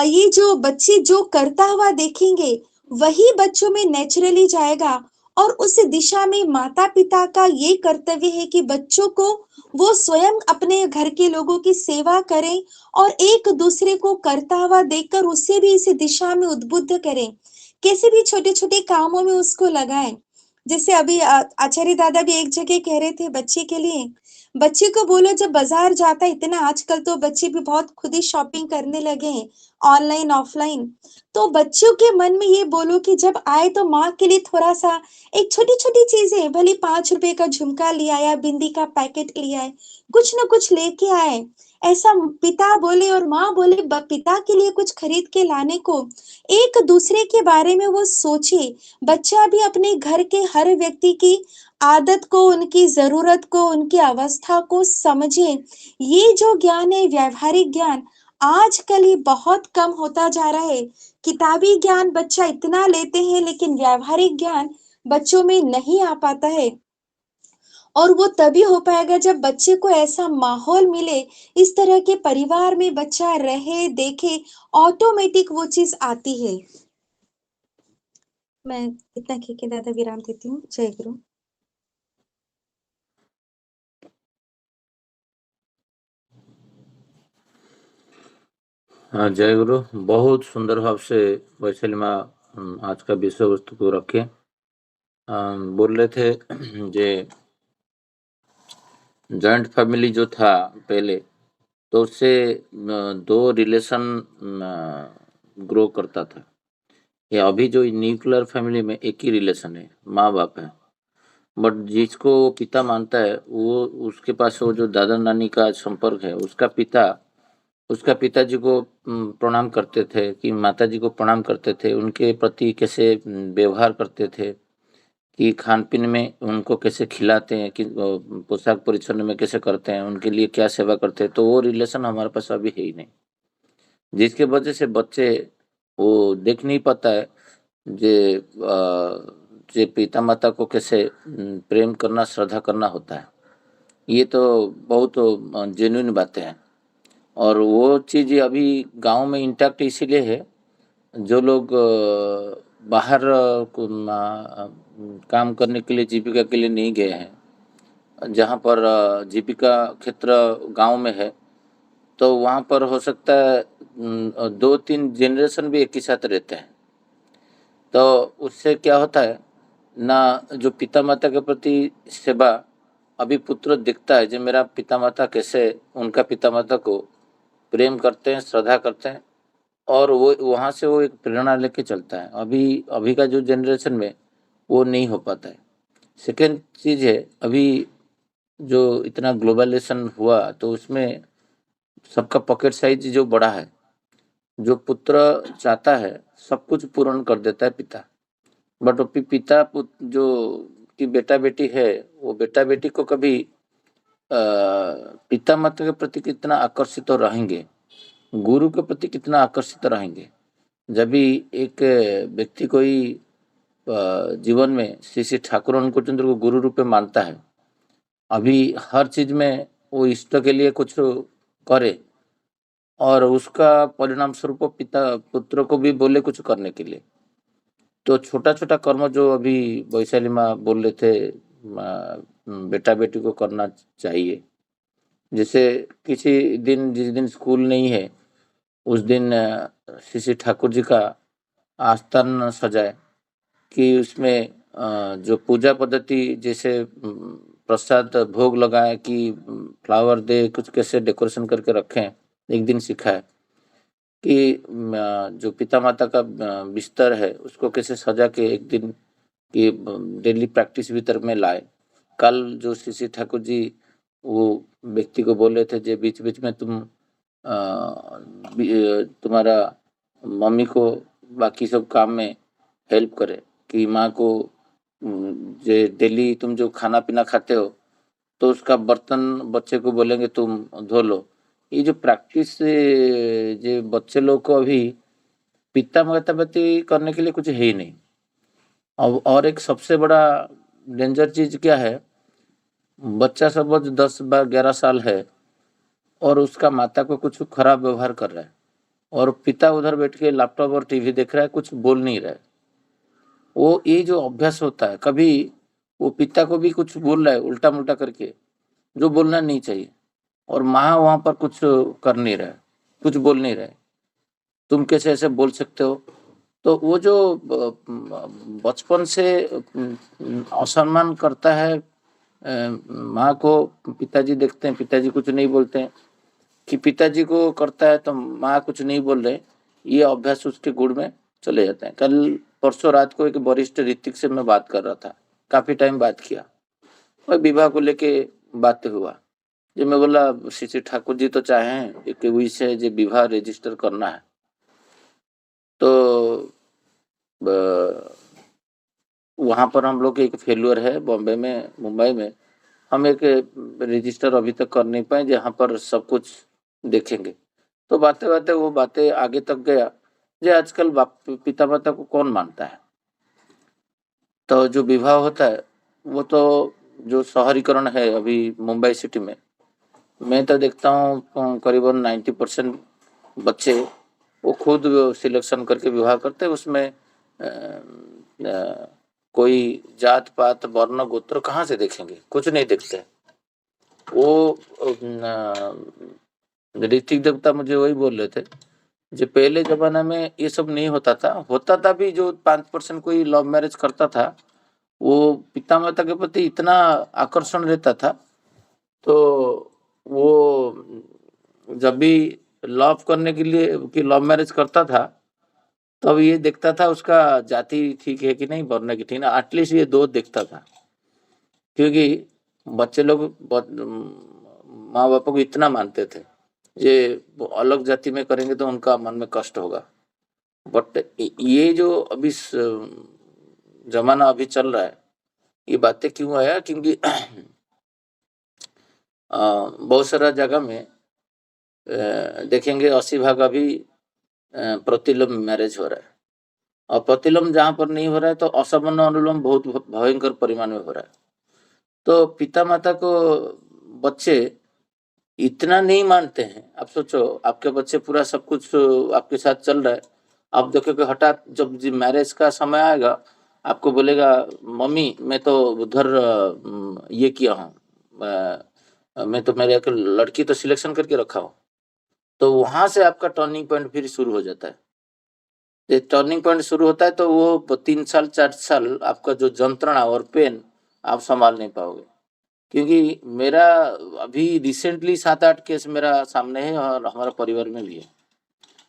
ये जो बच्चे जो करता हुआ देखेंगे, वही बच्चों में नेचुरली जाएगा। और उस दिशा में माता पिता का ये कर्तव्य है कि बच्चों को वो स्वयं अपने घर के लोगों की सेवा करें, और एक दूसरे को करता हुआ देखकर उसे भी इस दिशा में उद्बुद्ध करें, कैसे भी छोटे छोटे कामों में उसको लगाएं। जैसे अभी आचार्य दादा भी एक जगह कह रहे थे बच्चे के लिए, बच्चे को बोलो जब बाजार जाता है, इतना आजकल तो बच्चे भी बहुत खुद ही शॉपिंग करने लगे हैं, ऑनलाइन ऑफलाइन। तो बच्चों के मन में ये बोलो कि जब आए तो माँ के लिए थोड़ा सा, एक छोटी छोटी चीजें, भले 5 रुपए का झुमका ले आया, बिंदी का पैकेट ले आए, कुछ ना कुछ लेके आए। ऐसा पिता बोले और माँ बोले पिता के लिए कुछ खरीद के लाने को, एक दूसरे के बारे में वो सोचे। बच्चा भी अपने घर के हर व्यक्ति की आदत को, उनकी जरूरत को, उनकी अवस्था को समझे। ये जो ज्ञान है, व्यावहारिक ज्ञान, आजकल ये बहुत कम होता जा रहा है। किताबी ज्ञान बच्चा इतना लेते हैं, लेकिन व्यावहारिक ज्ञान बच्चों में नहीं आ पाता है। और वो तभी हो पाएगा जब बच्चे को ऐसा माहौल मिले, इस तरह के परिवार में बच्चा रहे, देखे, ऑटोमेटिक वो चीज आती है। मैं इतना कह के दादा विराम देती हूँ। जय गुरु। हाँ, जय गुरु। बहुत सुंदर भाव से वैशाली माँ आज का विषय वस्तु को रखे बोल रहे थे। जे जॉइंट फैमिली जो था पहले, तो उससे 2 रिलेशन ग्रो करता था। ये अभी जो न्यूक्लियर फैमिली में एक ही रिलेशन है, माँ बाप है। बट जिसको वो पिता मानता है, वो उसके पास वो जो दादा नानी का संपर्क है, उसका पिताजी को प्रणाम करते थे कि माताजी को प्रणाम करते थे, उनके प्रति कैसे व्यवहार करते थे, कि खान पीन में उनको कैसे खिलाते हैं, कि पोशाक परिच्छन में कैसे करते हैं, उनके लिए क्या सेवा करते हैं। तो वो रिलेशन हमारे पास अभी है ही नहीं, जिसके वजह से बच्चे वो देख नहीं पाता है जे पिता माता को कैसे प्रेम करना, श्रद्धा करना होता है। ये तो बहुत जेन्युइन बातें हैं। और वो चीज़ अभी गांव में इंटैक्ट इसीलिए है, जो लोग बाहर काम करने के लिए, जीविका के लिए नहीं गए हैं, जहाँ पर जीविका क्षेत्र गांव में है, तो वहाँ पर हो सकता है 2-3 जनरेशन भी एक ही साथ रहते हैं। तो उससे क्या होता है ना, जो पिता माता के प्रति सेवा अभी पुत्र दिखता है, जो मेरा पिता माता कैसे उनका पिता माता को प्रेम करते हैं, श्रद्धा करते हैं, और वो वहाँ से वो एक प्रेरणा लेके चलता है। अभी अभी का जो जनरेशन में वो नहीं हो पाता है। सेकेंड चीज़ है, अभी जो इतना ग्लोबलाइजेशन हुआ तो उसमें सबका पॉकेट साइज जो बड़ा है, जो पुत्र चाहता है सब कुछ पूर्ण कर देता है पिता, बट वो पिता जो कि बेटा बेटी है, वो बेटा बेटी को कभी पिता माता के प्रति कितना आकर्षित तो रहेंगे, गुरु के प्रति कितना आकर्षित रहेंगे। जब भी एक व्यक्ति कोई जीवन में श्री श्री ठाकुर अनुकूल चंद्र को गुरु रूप में मानता है, अभी हर चीज में वो इष्ट के लिए कुछ करे, और उसका परिणाम स्वरूप पिता पुत्र को भी बोले कुछ करने के लिए। तो छोटा छोटा कर्म जो अभी वैशाली माँ बोल रहे थे, बेटा बेटी को करना चाहिए। जैसे किसी दिन, जिस दिन स्कूल नहीं है उस दिन श्री श्री ठाकुर जी का आस्थान सजाए, कि उसमें जो पूजा पद्धति, जैसे प्रसाद भोग लगाए, कि फ्लावर दे, कुछ कैसे डेकोरेशन करके रखें, एक दिन सिखाए कि जो पिता माता का बिस्तर है उसको कैसे सजा के एक दिन की डेली प्रैक्टिस भीतर में लाए। कल जो श्री श्री ठाकुर जी वो व्यक्ति को बोले थे, जो बीच बीच में तुम्हारा मम्मी को बाकी सब काम में हेल्प करे, कि माँ को जो डेली तुम जो खाना पीना खाते हो तो उसका बर्तन बच्चे को बोलेंगे तुम धो लो। ये जो प्रैक्टिस जो बच्चे लोग को अभी पिता माता प्रति करने के लिए कुछ है ही नहीं। अब और एक सबसे बड़ा डेंजर चीज क्या है, बच्चा सब 10-11 साल है और उसका माता को कुछ खराब व्यवहार कर रहा है, और पिता उधर बैठ के लैपटॉप और टीवी देख रहा है, कुछ बोल नहीं रहा है। वो ये जो अभ्यास होता है, कभी वो पिता को भी कुछ बोल रहा है उल्टा मुल्टा करके, जो बोलना नहीं चाहिए, और माँ वहां पर कुछ कर नहीं रहा है, कुछ बोल नहीं रहा है, तुम कैसे ऐसे बोल सकते हो। तो वो जो बचपन से असम्मान करता है माँ को, पिताजी देखते हैं पिताजी कुछ नहीं बोलते हैं, कि पिताजी को करता है तो माँ कुछ नहीं बोल रहे, ये अभ्यास उसके गुण में चले जाते हैं। कल परसों रात को एक वरिष्ठ ऋतिक से मैं बात कर रहा था, काफी टाइम बात किया, और विवाह को लेके बात हुआ। जब मैं बोला श्री श्री ठाकुर जी तो चाहें एक विष है जो विवाह रजिस्टर करना है, तो वहां पर हम लोग एक फेल्यूर है बॉम्बे में, मुंबई में, हम एक रजिस्टर अभी तक कर नहीं पाए जहाँ पर सब कुछ देखेंगे। तो बातें बातें वो बातें आगे तक गया, जो आजकल पिता माता को कौन मानता है। तो जो विवाह होता है वो तो जो शहरीकरण है अभी मुंबई सिटी में, मैं तो देखता हूँ करीबन 90% बच्चे वो खुद सिलेक्शन करके विवाह करते हैं। उसमें कोई जात पात वर्ण गोत्र कहाँ से देखेंगे, कुछ नहीं देखते। वो ऋतिक देवता मुझे वही बोल रहे थे, जो पहले जमाना में ये सब नहीं होता था भी, जो 5% कोई लव मैरिज करता था वो पिता माता के प्रति इतना आकर्षण रहता था, तो वो जब भी लव करने के लिए कि लव मैरिज करता था, तब ये देखता था उसका जाति ठीक है कि नहीं, वर्ण की ठीक ना, एटलीस्ट ये दो देखता था। क्योंकि बच्चे लोग माँ बाप को इतना मानते थे, ये अलग जाति में करेंगे तो उनका मन में कष्ट होगा। बट ये जो अभी जमाना अभी चल रहा है, ये बातें क्यों आया, क्योंकि बहुत सारा जगह में देखेंगे 80 भाग अभी प्रतिलोम मैरिज हो रहा है, और प्रतिलोम जहाँ पर नहीं हो रहा है तो असमान अनुलोम बहुत भयंकर परिमाण में हो रहा है। तो पिता माता को बच्चे इतना नहीं मानते हैं। आप सोचो, आपके बच्चे पूरा सब कुछ आपके साथ चल रहा है, आप देखोगे हठात जब मैरिज का समय आएगा, आपको बोलेगा मम्मी मैं तो उधर ये किया हूँ, मैं तो मेरे एक लड़की तो सिलेक्शन करके रखा हूँ। तो वहां से आपका टर्निंग पॉइंट फिर शुरू हो जाता है। ये टर्निंग पॉइंट शुरू होता है तो वो 3 साल 4 साल आपका जो यंत्रणा और पेन आप संभाल नहीं पाओगे। क्योंकि मेरा अभी रिसेंटली 7-8 केस मेरा सामने है और हमारा परिवार में भी है।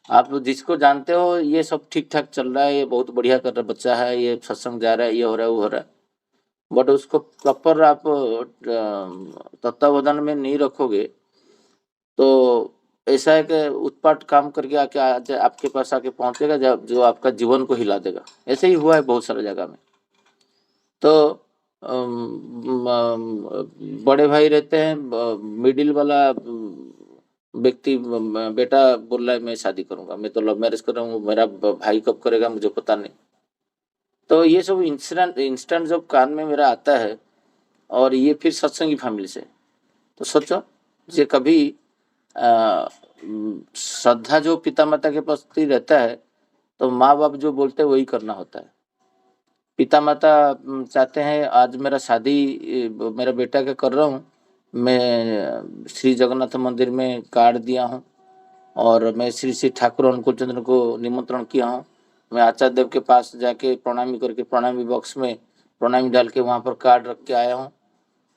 आप जिसको जानते हो ये सब ठीक ठाक चल रहा है, ये बहुत बढ़िया कर रहा बच्चा है, ये सत्संग जा रहा है, ये हो रहा है, वो हो रहा है, बट उसको प्रॉपर आप तत्वावधान में नहीं रखोगे तो ऐसा है कि उत्पात काम करके आके आज आपके पास आके पहुंचेगा जो आपका जीवन को हिला देगा। ऐसे ही हुआ है बहुत सारी जगह में। तो बड़े भाई रहते हैं, मिडिल वाला व्यक्ति बेटा बोल रहा है मैं शादी करूंगा, मैं तो लव मैरिज कर रहा हूँ, मेरा भाई कब करेगा मुझे पता नहीं। तो ये सब इंस्टेंट जब कान में मेरा आता है और ये फिर सत्संगी फैमिली से, तो सोचो ये कभी श्रद्धा जो पिता माता के प्रति रहता है तो माँ बाप जो बोलते हैं वही करना होता है। पिता माता चाहते हैं आज मेरा शादी मेरा बेटा का कर रहा हूँ, मैं श्री जगन्नाथ मंदिर में कार्ड दिया हूँ और मैं श्री श्री ठाकुर अनुकूल चंद्र को निमंत्रण किया हूँ, मैं आचार्य देव के पास जाके प्रणामी करके प्रणामी बॉक्स में प्रणामी डाल के वहाँ पर कार्ड रख के आया हूँ।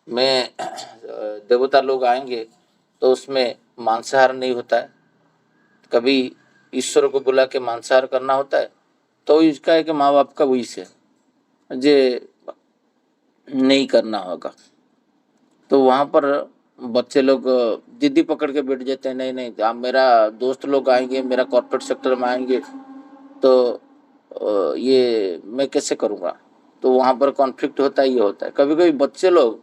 मैं देवता लोग आएंगे तो उसमें मांसाहार नहीं होता है, कभी ईश्वर को बुला के मांसाहार करना होता है, तो इसका है कि माँ बाप का वही से जे नहीं करना होगा। तो वहाँ पर बच्चे लोग जिद्दी पकड़ के बैठ जाते हैं, नहीं नहीं आप मेरा दोस्त लोग आएंगे, मेरा कॉर्पोरेट सेक्टर में आएंगे तो ये मैं कैसे करूँगा। तो वहाँ पर कॉन्फ्लिक्ट होता ही होता है। कभी कभी बच्चे लोग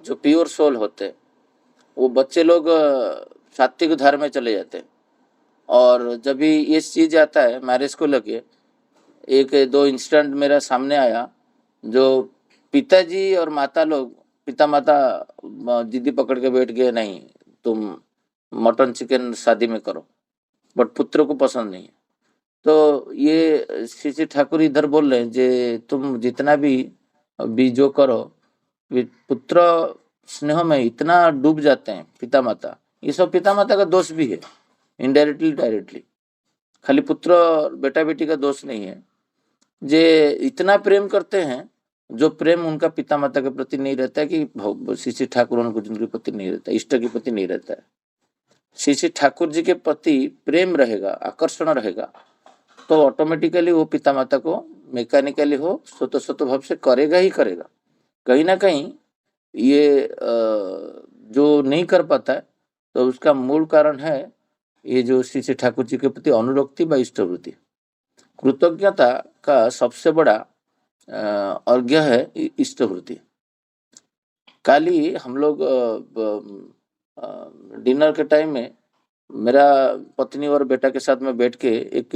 जो प्योर सोल होते हैं वो बच्चे लोग सात्विक धार में चले जाते हैं, और जब भी ये चीज़ आता है मैरिज को लेके, एक दो इंसिडेंट मेरा सामने आया जो पिताजी और माता लोग, पिता माता जिद्दी पकड़ के बैठ गए नहीं तुम मटन चिकन शादी में करो, बट पुत्र को पसंद नहीं है। तो ये श्री श्री ठाकुर इधर बोल रहे हैं जे तुम जितना भी जो करो, पुत्र स्नेह में इतना डूब जाते हैं पिता माता, ये सब पिता माता का दोष भी है इनडायरेक्टली डायरेक्टली, खाली पुत्र बेटा बेटी का दोष नहीं है। जे इतना प्रेम करते हैं जो प्रेम उनका पिता माता के प्रति नहीं रहता है, कि श्री श्री ठाकुर उनके प्रति नहीं रहता, इष्ट के प्रति नहीं रहता है। श्री श्री ठाकुर जी के प्रति प्रेम रहेगा, आकर्षण रहेगा, तो ऑटोमेटिकली वो पिता माता को मैकेनिकली हो स्वतः भाव से करेगा ही करेगा। कहीं ना कहीं ये जो नहीं कर पाता है तो उसका मूल कारण है ये जो श्री श्री ठाकुर जी के प्रति अनुरक्ति व इष्टवृत्ति। कृतज्ञता का सबसे बड़ा अर्घ्य है इष्टवृत्ति। कल ही हम लोग डिनर के टाइम में मेरा पत्नी और बेटा के साथ में बैठ के एक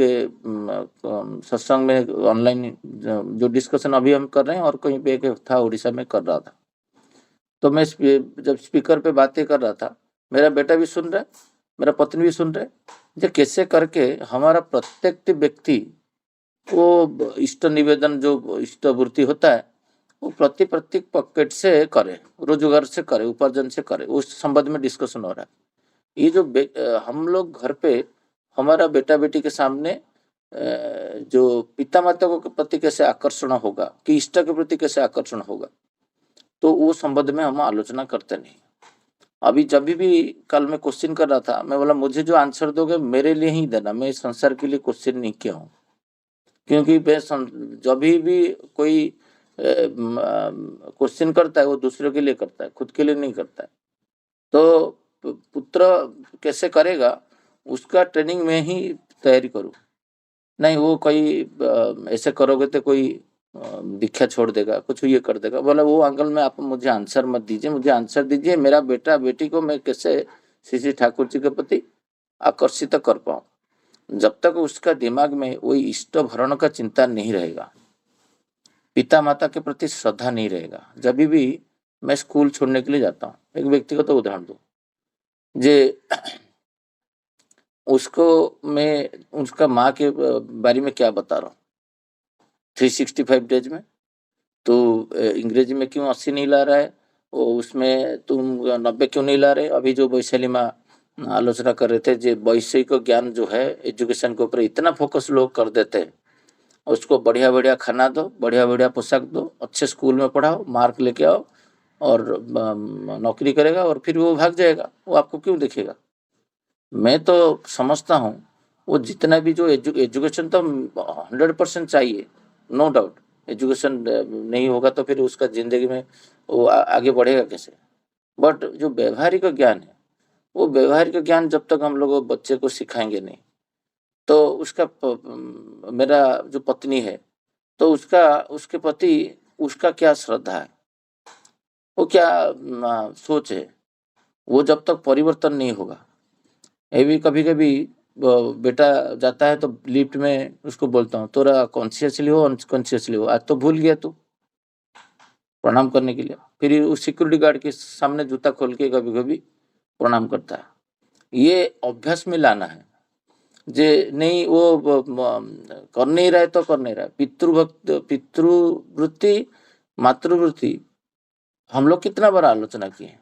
सत्संग में ऑनलाइन जो डिस्कशन अभी हम कर रहे हैं और कहीं पे एक था उड़ीसा में कर रहा था, तो मैं जब स्पीकर पे बातें कर रहा था, मेरा बेटा भी सुन रहा है, मेरा पत्नी भी सुन रहे, जो कैसे करके हमारा प्रत्येक व्यक्ति वो इष्ट निवेदन जो इष्टवृत्ति होता है वो प्रत्येक पॉकेट से करे, रोजगार से करे, उपार्जन से करे, उस संबंध में डिस्कशन हो रहा है। ये जो हम लोग घर पे हमारा बेटा बेटी के सामने जो पिता माता के प्रति कैसे आकर्षण होगा, कि इष्ट के प्रति कैसे आकर्षण होगा, तो वो संबंध में हम आलोचना करते नहीं। अभी जब भी कल मैं क्वेश्चन कर रहा था, मैं बोला मुझे जो आंसर दोगे मेरे लिए ही देना, मैं संसार के लिए क्वेश्चन नहीं किया हूँ। क्योंकि जब भी कोई क्वेश्चन करता है वो दूसरे के लिए करता है, खुद के लिए नहीं करता है। तो पुत्र कैसे करेगा उसका ट्रेनिंग में ही तैयारी करूँ, नहीं वो कोई ऐसे करोगे तो कोई दीक्षा छोड़ देगा, कुछ ये कर देगा। बोला वो अंकल में आप मुझे आंसर मत दीजिए, मुझे आंसर दीजिए मेरा बेटा बेटी को मैं कैसे श्री श्री ठाकुर जी के प्रति आकर्षित कर पाऊँ। जब तक उसका दिमाग में वही इष्ट भरण का चिंता नहीं रहेगा, पिता माता के प्रति श्रद्धा नहीं रहेगा। जब भी मैं स्कूल छोड़ने के लिए जाता हूँ, एक व्यक्तिगत उदाहरण दूं, जे उसको मैं उसका माँ के बारे में क्या बता रहा हूँ 365 डेज में। तो अंग्रेजी में क्यों 80 नहीं ला रहा है, उसमें तुम 90 क्यों नहीं ला रहे। अभी जो वैशाली माँ आलोचना कर रहे थे, जो वैषयिक ज्ञान जो है एजुकेशन के ऊपर इतना फोकस लोग कर देते हैं, उसको बढ़िया बढ़िया खाना दो, बढ़िया बढ़िया पोशाक दो, अच्छे स्कूल में पढ़ाओ, मार्क लेके आओ और नौकरी करेगा और फिर वो भाग जाएगा, वो आपको क्यों देखेगा। मैं तो समझता हूँ वो जितना भी जो एजुकेशन तो 100% चाहिए, नो डाउट। एजुकेशन नहीं होगा तो फिर उसका जिंदगी में वो आगे बढ़ेगा कैसे। बट जो व्यवहारिक ज्ञान है, वो व्यवहारिक ज्ञान जब तक हम लोग बच्चे को सिखाएंगे नहीं, तो उसका मेरा जो पत्नी है, तो उसके प्रति उसका क्या श्रद्धा है, वो क्या सोच है, वो जब तक परिवर्तन नहीं होगा। ये भी कभी कभी बेटा जाता है तो लिफ्ट में उसको बोलता हूँ, तोरा कॉन्शियसली हो अनकॉन्शियसली हो, आज तो भूल गया तू प्रणाम करने के लिए। फिर उस सिक्योरिटी गार्ड के सामने जूता खोल के कभी कभी प्रणाम करता है। ये अभ्यास में लाना है। जे नहीं वो कर नहीं रहा है तो कर नहीं रहा है। पितृवृत्ति मातृवृत्ति हम लोग कितना बार आलोचना किए।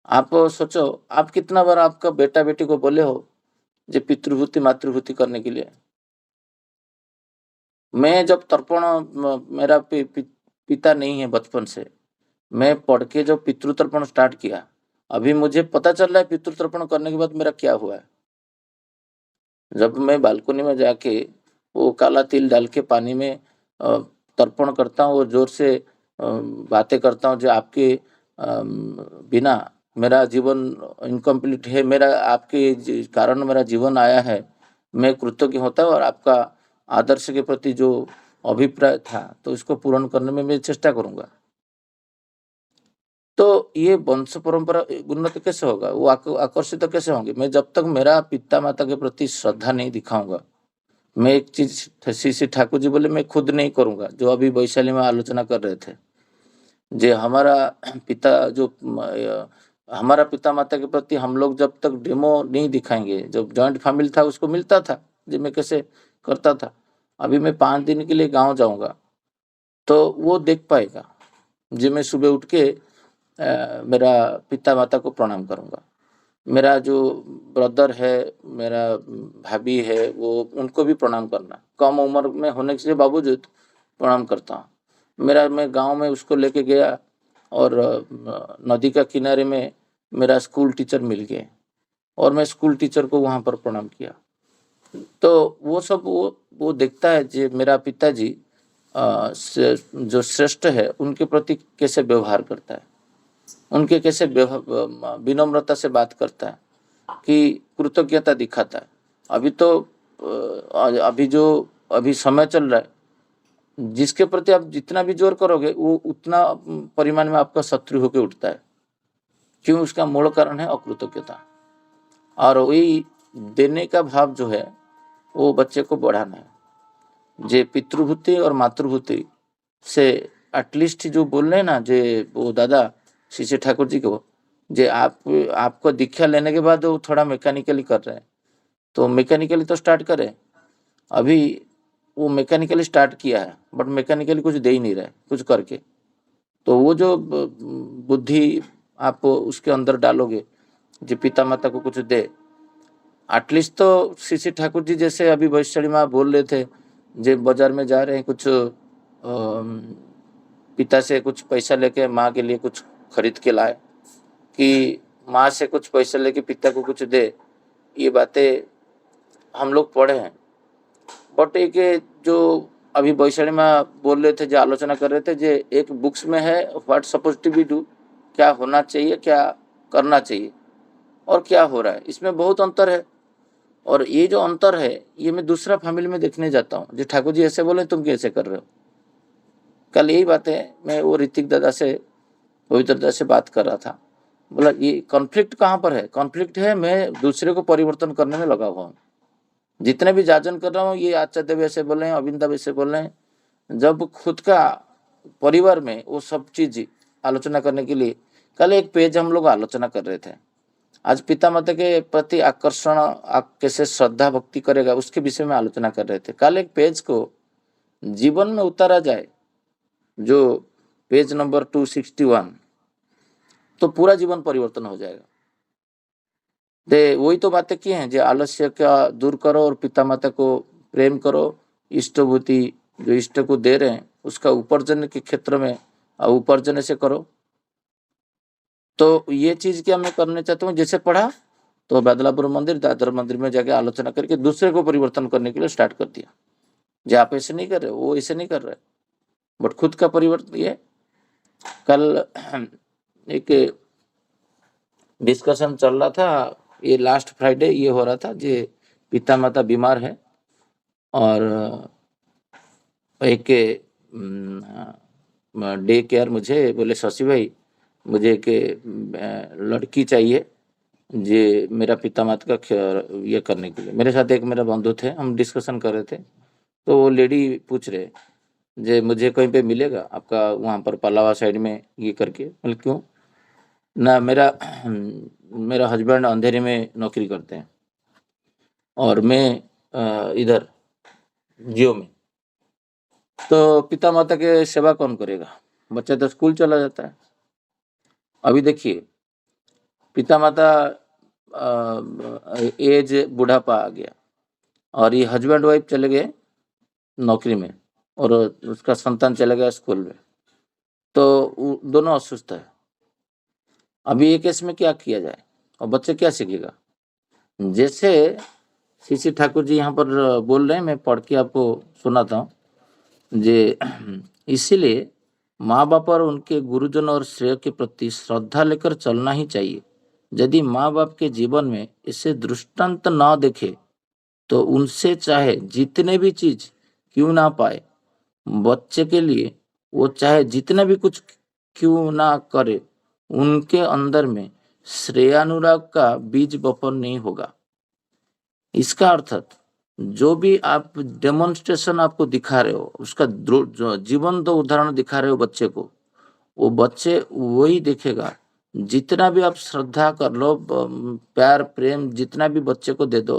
आप सोचो, आप कितना बार आपका बेटा बेटी को बोले हो जे पितृवृत्ति मातृवृत्ति करने के लिए। मैं जब तर्पण मेरा पिता नहीं है बचपन से, मैं पढ़ के जब पितृतर्पण स्टार्ट किया, अभी मुझे पता चल रहा है पितृतर्पण करने के बाद मेरा क्या हुआ है। जब मैं बालकनी में जाके वो काला तिल डाल के पानी में तर्पण करता हूँ और जोर से बातें करता हूँ जो आपके बिना मेरा जीवन इनकम्प्लीट है, मेरा आपके कारण मेरा जीवन आया है, मैं कृतज्ञ होता हूँ और आपका आदर्श के प्रति जो अभिप्राय था तो इसको पूर्ण करने में मैं चेष्टा करूंगा। तो ये वंश परंपरा उन्नत कैसे होगा, वो आकर्षित कैसे होंगे। मैं जब तक मेरा पिता माता के प्रति श्रद्धा नहीं दिखाऊंगा, मैं एक चीज श्री ठाकुर जी बोले मैं खुद नहीं करूंगा, जो अभी वैशाली में आलोचना कर रहे थे, जे हमारा पिता माता के प्रति हम लोग जब तक डेमो नहीं दिखाएंगे, जब जॉइंट फैमिली था उसको मिलता था जो मैं कैसे करता था। अभी मैं 5 दिन के लिए गांव जाऊंगा तो वो देख पाएगा जी। मैं सुबह उठ के मेरा पिता माता को प्रणाम करूंगा, मेरा जो ब्रदर है, मेरा भाभी है, वो उनको भी प्रणाम करना, कम उम्र में होने के बावजूद प्रणाम करता हूँ। मैं गांव में उसको लेके गया और नदी का किनारे में मेरा स्कूल टीचर मिल गए और मैं स्कूल टीचर को वहाँ पर प्रणाम किया। तो वो सब वो देखता है कि मेरा पिताजी जो श्रेष्ठ है उनके प्रति कैसे व्यवहार करता है, उनके कैसे विनम्रता से बात करता है, कि कृतज्ञता दिखाता है। अभी समय चल रहा है, जिसके प्रति आप जितना भी जोर करोगे वो उतना परिमाण में आपका शत्रु होकर उठता है। क्यों? उसका मूल कारण है अकृतज्ञता। और वही देने का भाव जो है वो बच्चे को बढ़ाना है। जे पितृभूति और मातृभूति से एटलीस्ट जो बोल रहे हैं ना, जे वो दादा श्री ठाकुर जी को, जे आपको दीक्षा लेने के बाद वो थोड़ा मैकेनिकली कर रहे हैं, तो मैकेनिकली तो स्टार्ट करें। अभी वो मैकेनिकली स्टार्ट किया है बट मैकेनिकली कुछ दे ही नहीं रहा है कुछ करके। तो वो जो बुद्धि आप उसके अंदर डालोगे जो पिता माता को कुछ दे, एटलीस्ट तो श्री ठाकुर जी जैसे अभी वैशाली माँ बोल रहे थे, जो बाजार में जा रहे हैं, कुछ पिता से कुछ पैसा लेके माँ के लिए कुछ खरीद के लाए, कि माँ से कुछ पैसा लेके पिता को कुछ दे, ये बातें हम लोग पढ़े हैं। बट एक जो अभी वैशाली में बोल रहे थे, जो आलोचना कर रहे थे, जो एक बुक्स में है what suppose to be do, क्या होना चाहिए, क्या करना चाहिए और क्या हो रहा है, इसमें बहुत अंतर है। और ये जो अंतर है ये मैं दूसरा फैमिली में देखने जाता हूँ, जो ठाकुर जी ऐसे बोले तुम कैसे कर रहे हो। कल यही बात है, मैं वो ऋतिक दादा से पवित्र दादा से बात कर रहा था, बोला ये कॉन्फ्लिक्ट कहाँ पर है। कॉन्फ्लिक्ट है मैं दूसरे को परिवर्तन करने में लगा हुआ हूँ। जितने भी जाजन कर रहा हूँ, ये आचार्य देव ऐसे बोल रहे हैं, अविंदा ऐसे बोल रहे हैं, जब खुद का परिवार में वो सब चीज आलोचना करने के लिए। कल एक पेज हम लोग आलोचना कर रहे थे, आज पिता माता के प्रति आकर्षण आप कैसे श्रद्धा भक्ति करेगा उसके विषय में आलोचना कर रहे थे। कल एक पेज को जीवन में उतारा जाए, जो पेज नंबर 261, तो पूरा जीवन परिवर्तन हो जाएगा। वही तो बातें की हैं, जो आलस्य का दूर करो और पिता माता को प्रेम करो, इष्टभूति जो इष्ट को दे रहे हैं उसका उपार्जन के क्षेत्र में उपार्जन से करो। तो ये चीज क्या मैं करने चाहता हूँ, जैसे पढ़ा तो बदलापुर मंदिर, दादर मंदिर में जाके आलोचना करके दूसरे को परिवर्तन करने के लिए स्टार्ट कर दिया। जो आप ऐसे नहीं कर रहे, वो ऐसे नहीं कर रहे, बट खुद का परिवर्तन। ये कल एक डिस्कशन चल रहा था, ये लास्ट फ्राइडे ये हो रहा था, जे पिता माता बीमार है और एक डे केयर मुझे बोले शशि भाई मुझे एक लड़की चाहिए जे मेरा पिता माता का ये करने के लिए। मेरे साथ एक मेरा बंधु थे, हम डिस्कशन कर रहे थे, तो वो लेडी पूछ रहे जे मुझे कहीं पे मिलेगा आपका वहाँ पर पलावा साइड में ये करके। मतलब क्यों ना, मेरा हस्बैंड अंधेरे में नौकरी करते हैं और मैं इधर जियो में, तो पिता माता के सेवा कौन करेगा, बच्चा तो स्कूल चला जाता है। अभी देखिए पिता माता एज बुढ़ापा आ गया और ये हस्बैंड वाइफ चले गए नौकरी में और उसका संतान चला गया स्कूल में, तो दोनों असुस्थ है। अभी ये केस में क्या किया जाए और बच्चे क्या सीखेगा? जैसे श्री ठाकुर जी यहाँ पर बोल रहे हैं, मैं पढ़ के आपको सुनाता हूँ। जे इसीलिए माँ बाप और उनके गुरुजन और श्रेय के प्रति श्रद्धा लेकर चलना ही चाहिए। यदि माँ बाप के जीवन में इसे दृष्टांत ना देखे तो उनसे चाहे जितने भी चीज क्यों ना पाए, बच्चे के लिए वो चाहे जितने भी कुछ क्यों ना करे, उनके अंदर में श्रेयानुराग का बीज बपन नहीं होगा। इसका अर्थ जो भी आप डेमोन्स्ट्रेशन आपको दिखा रहे हो, उसका जीवन दो उदाहरण दिखा रहे हो बच्चे को, वो बच्चे वही देखेगा। जितना भी आप श्रद्धा कर लो, प्यार प्रेम जितना भी बच्चे को दे दो,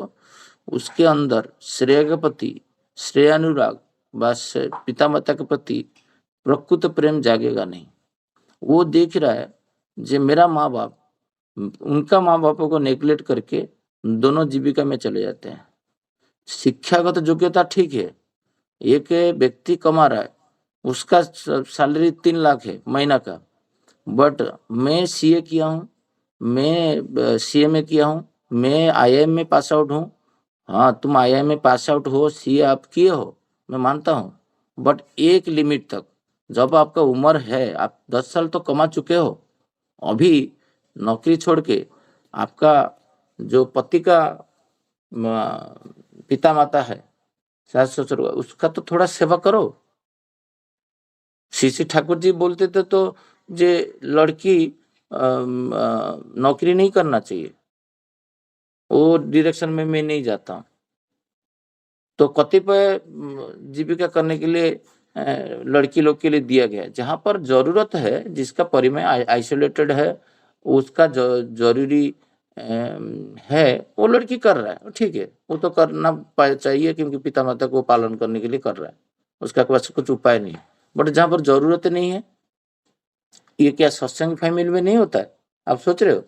उसके अंदर श्रेय के प्रति श्रेयानुराग बस पिता माता के प्रति प्रकृत प्रेम जागेगा नहीं। वो देख रहा है जो मेरा माँ बाप उनका माँ बापों को नेग्लेक्ट करके दोनों जीविका में चले जाते हैं। शिक्षागत योग्यता ठीक है, एक व्यक्ति कमा रहा है, उसका सैलरी 3 लाख है महीना का, बट मैं सीए किया हूँ, मैं सीएमए किया हूँ, मैं आईआईएम में पास आउट हूँ। हाँ, तुम आईआईएम में पास आउट हो, सीए आप किए हो, मैं मानता हूँ, बट एक लिमिट तक। जब आपका उम्र है, आप 10 साल तो कमा चुके हो, अभी नौकरी छोड़ के आपका जो पति का पिता माता है, सास ससुर, उसका तो थोड़ा सेवा करो। श्री ठाकुर जी बोलते थे तो जे लड़की नौकरी नहीं करना चाहिए, वो डायरेक्शन में मैं नहीं जाता हूँ। तो कतिपय जीविका करने के लिए लड़की लोग के लिए दिया गया है। जहां पर जरूरत है, जिसका परिमेय आइसोलेटेड है, उसका जरूरी है, वो लड़की कर रहा है, ठीक है, वो तो करना चाहिए क्योंकि पिता माता को पालन करने के लिए कर रहा है, उसका कुछ उपाय नहीं। बट जहां पर जरूरत नहीं है, ये क्या सत्संग फैमिली में नहीं होता है? आप सोच रहे हो?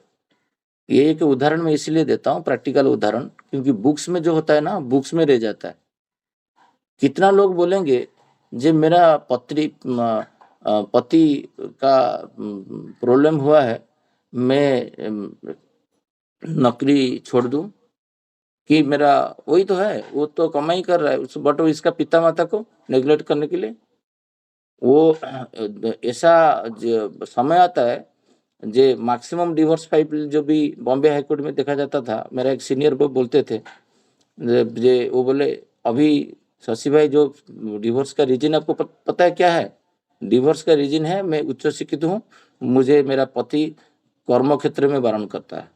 ये एक उदाहरण मैं इसलिए देता हूँ, प्रैक्टिकल उदाहरण, क्योंकि बुक्स में जो होता है ना, बुक्स में रह जाता है। कितना लोग बोलेंगे जे मेरा पति का प्रॉब्लम हुआ है, मैं नौकरी छोड़ दूं, कि मेरा वही तो है, वो तो कमाई कर रहा है, बट वो इसका पिता माता को नेग्लेक्ट करने के लिए, वो ऐसा समय आता है जे मैक्सिमम डिवोर्स फाइल जो भी बॉम्बे हाई कोर्ट में देखा जाता था। मेरा एक सीनियर बोलते थे, जे वो बोले अभी शशि भाई जो डिवोर्स का रीजन आपको पता है क्या है? डिवोर्स का रीजन है मैं उच्च शिक्षित हूँ, मुझे मेरा पति कर्म क्षेत्र में बारण करता है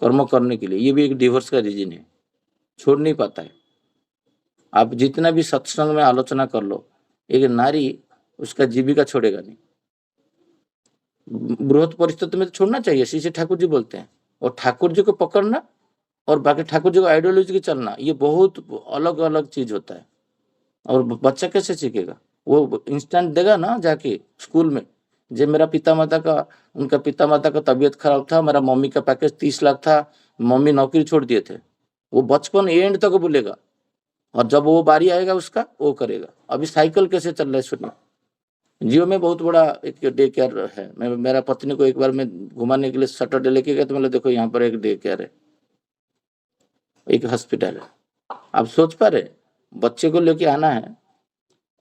कर्म करने के लिए, ये भी एक डिवोर्स का रीजन है, छोड़ नहीं पाता है। आप जितना भी सत्संग में आलोचना कर लो, एक नारी उसका जीविका छोड़ेगा नहीं। बृहत परिस्थिति में तो छोड़ना चाहिए, श्री ठाकुर जी बोलते हैं, और ठाकुर जी को पकड़ना और बाकी ठाकुर जी को आइडियोलॉजी की चलना, ये बहुत अलग अलग चीज होता है। और बच्चा कैसे सीखेगा? वो इंस्टेंट देगा ना जाके स्कूल में, जे मेरा पिता माता का, उनका पिता माता का तबीयत खराब था, मेरा मम्मी का पैकेज 30 लाख था, मम्मी नौकरी छोड़ दिए थे, वो बचपन एंड तक बोलेगा। और जब वो बारी आएगा उसका, वो करेगा। अभी साइकिल कैसे चल रहा है सुनिए। जियो में बहुत बड़ा एक डे केयर है। मैं मेरा पत्नी को एक बार मैं घुमाने के लिए सैटरडे लेके गया, तो मतलब देखो यहाँ पर एक डे केयर है, एक हॉस्पिटल है। आप सोच पा रहे, बच्चे को लेके आना है,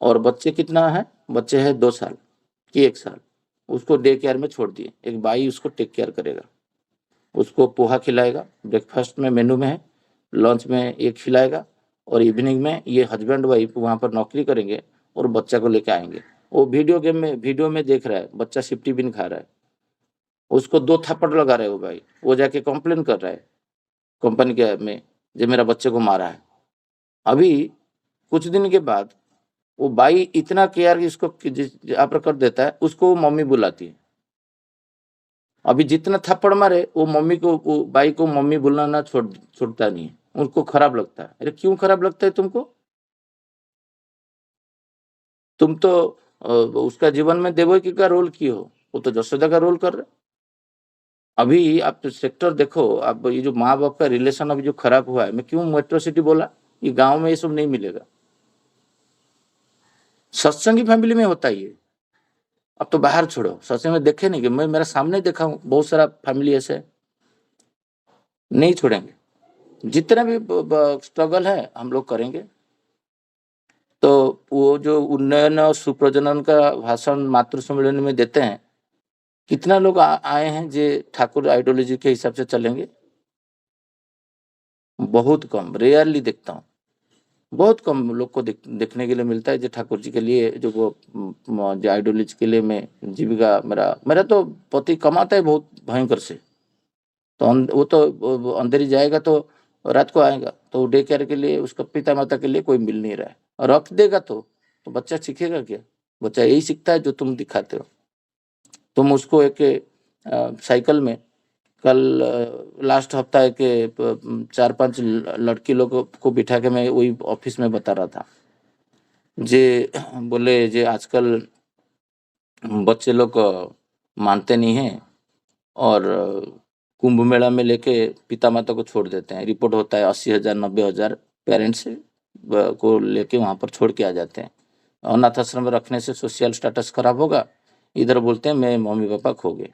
और बच्चे कितना है, बच्चे है 2 साल कि 1 साल, उसको डे केयर में छोड़ दिए। एक बाई उसको टेक केयर करेगा, उसको पोहा खिलाएगा, ब्रेकफास्ट में मेनू में है, लंच में ये खिलाएगा, और इवनिंग में ये हस्बैंड वाइफ वहाँ पर नौकरी करेंगे और बच्चा को लेके आएंगे। वो वीडियो में देख रहा है, बच्चा सिफ्टी बिन खा रहा है, उसको 2 थप्पड़ लगा रहे हो भाई, वो जाके कंप्लेन कर रहा है कंपनी के में, जो मेरा बच्चे को मारा है। अभी कुछ दिन के बाद वो बाई इतना केयर इसको आप कर देता है, उसको मम्मी बुलाती है। अभी जितना थप्पड़ मारे वो मम्मी को, वो बाई को मम्मी बुलाना छोड़ता नहीं है, उनको खराब लगता है। अरे क्यों खराब लगता है तुमको? तुम तो उसका जीवन में देवकी का रोल किए हो, वो तो जसोदा का रोल कर रहे। अभी आप तो सेक्टर देखो, आप ये जो माँ बाप का रिलेशन अभी जो खराब हुआ है, मैं क्यों मेट्रो सिटी बोला, ये गांव में ये सब नहीं मिलेगा, सत्संगी फैमिली में होता ही है। अब तो बाहर छोड़ो, सत्संग में देखे नहीं कि मैं मेरा सामने देखा हूँ बहुत सारा फैमिली ऐसे नहीं छोड़ेंगे। जितना भी स्ट्रगल है हम लोग करेंगे। तो वो जो उन्नयन और सुप्रजनन का भाषण मातृ सम्मेलन में देते हैं, कितना लोग आए हैं जो ठाकुर आइडियोलॉजी के हिसाब से चलेंगे? बहुत कम, रेयरली देखता हूँ, बहुत कम लोग को देखने के लिए मिलता है जो ठाकुर जी के लिए, जो वो जो आइडियोलॉजी के लिए मैं जीविका, मेरा तो पति कमाता है बहुत भयंकर से, तो वो तो अंदर ही जाएगा, तो रात को आएगा, तो डे केयर के लिए उसका पिता माता के लिए कोई मिल नहीं रहा है, और रख देगा तो बच्चा सीखेगा क्या? बच्चा यही सीखता है जो तुम दिखाते हो। तुम उसको एक साइकिल में, कल लास्ट हफ्ता एक 4-5 लड़की लोगों को बिठा के मैं वही ऑफिस में बता रहा था, जे बोले जे आजकल बच्चे लोग मानते नहीं हैं, और कुंभ मेला में लेके पिता माता को छोड़ देते हैं। रिपोर्ट होता है 80,000 90,000 पेरेंट्स को लेके वहां पर छोड़ के आ जाते हैं। अनाथ आश्रम में रखने से सोशल स्टेटस खराब होगा, इधर बोलते हैं मैं मम्मी पापा खो गए,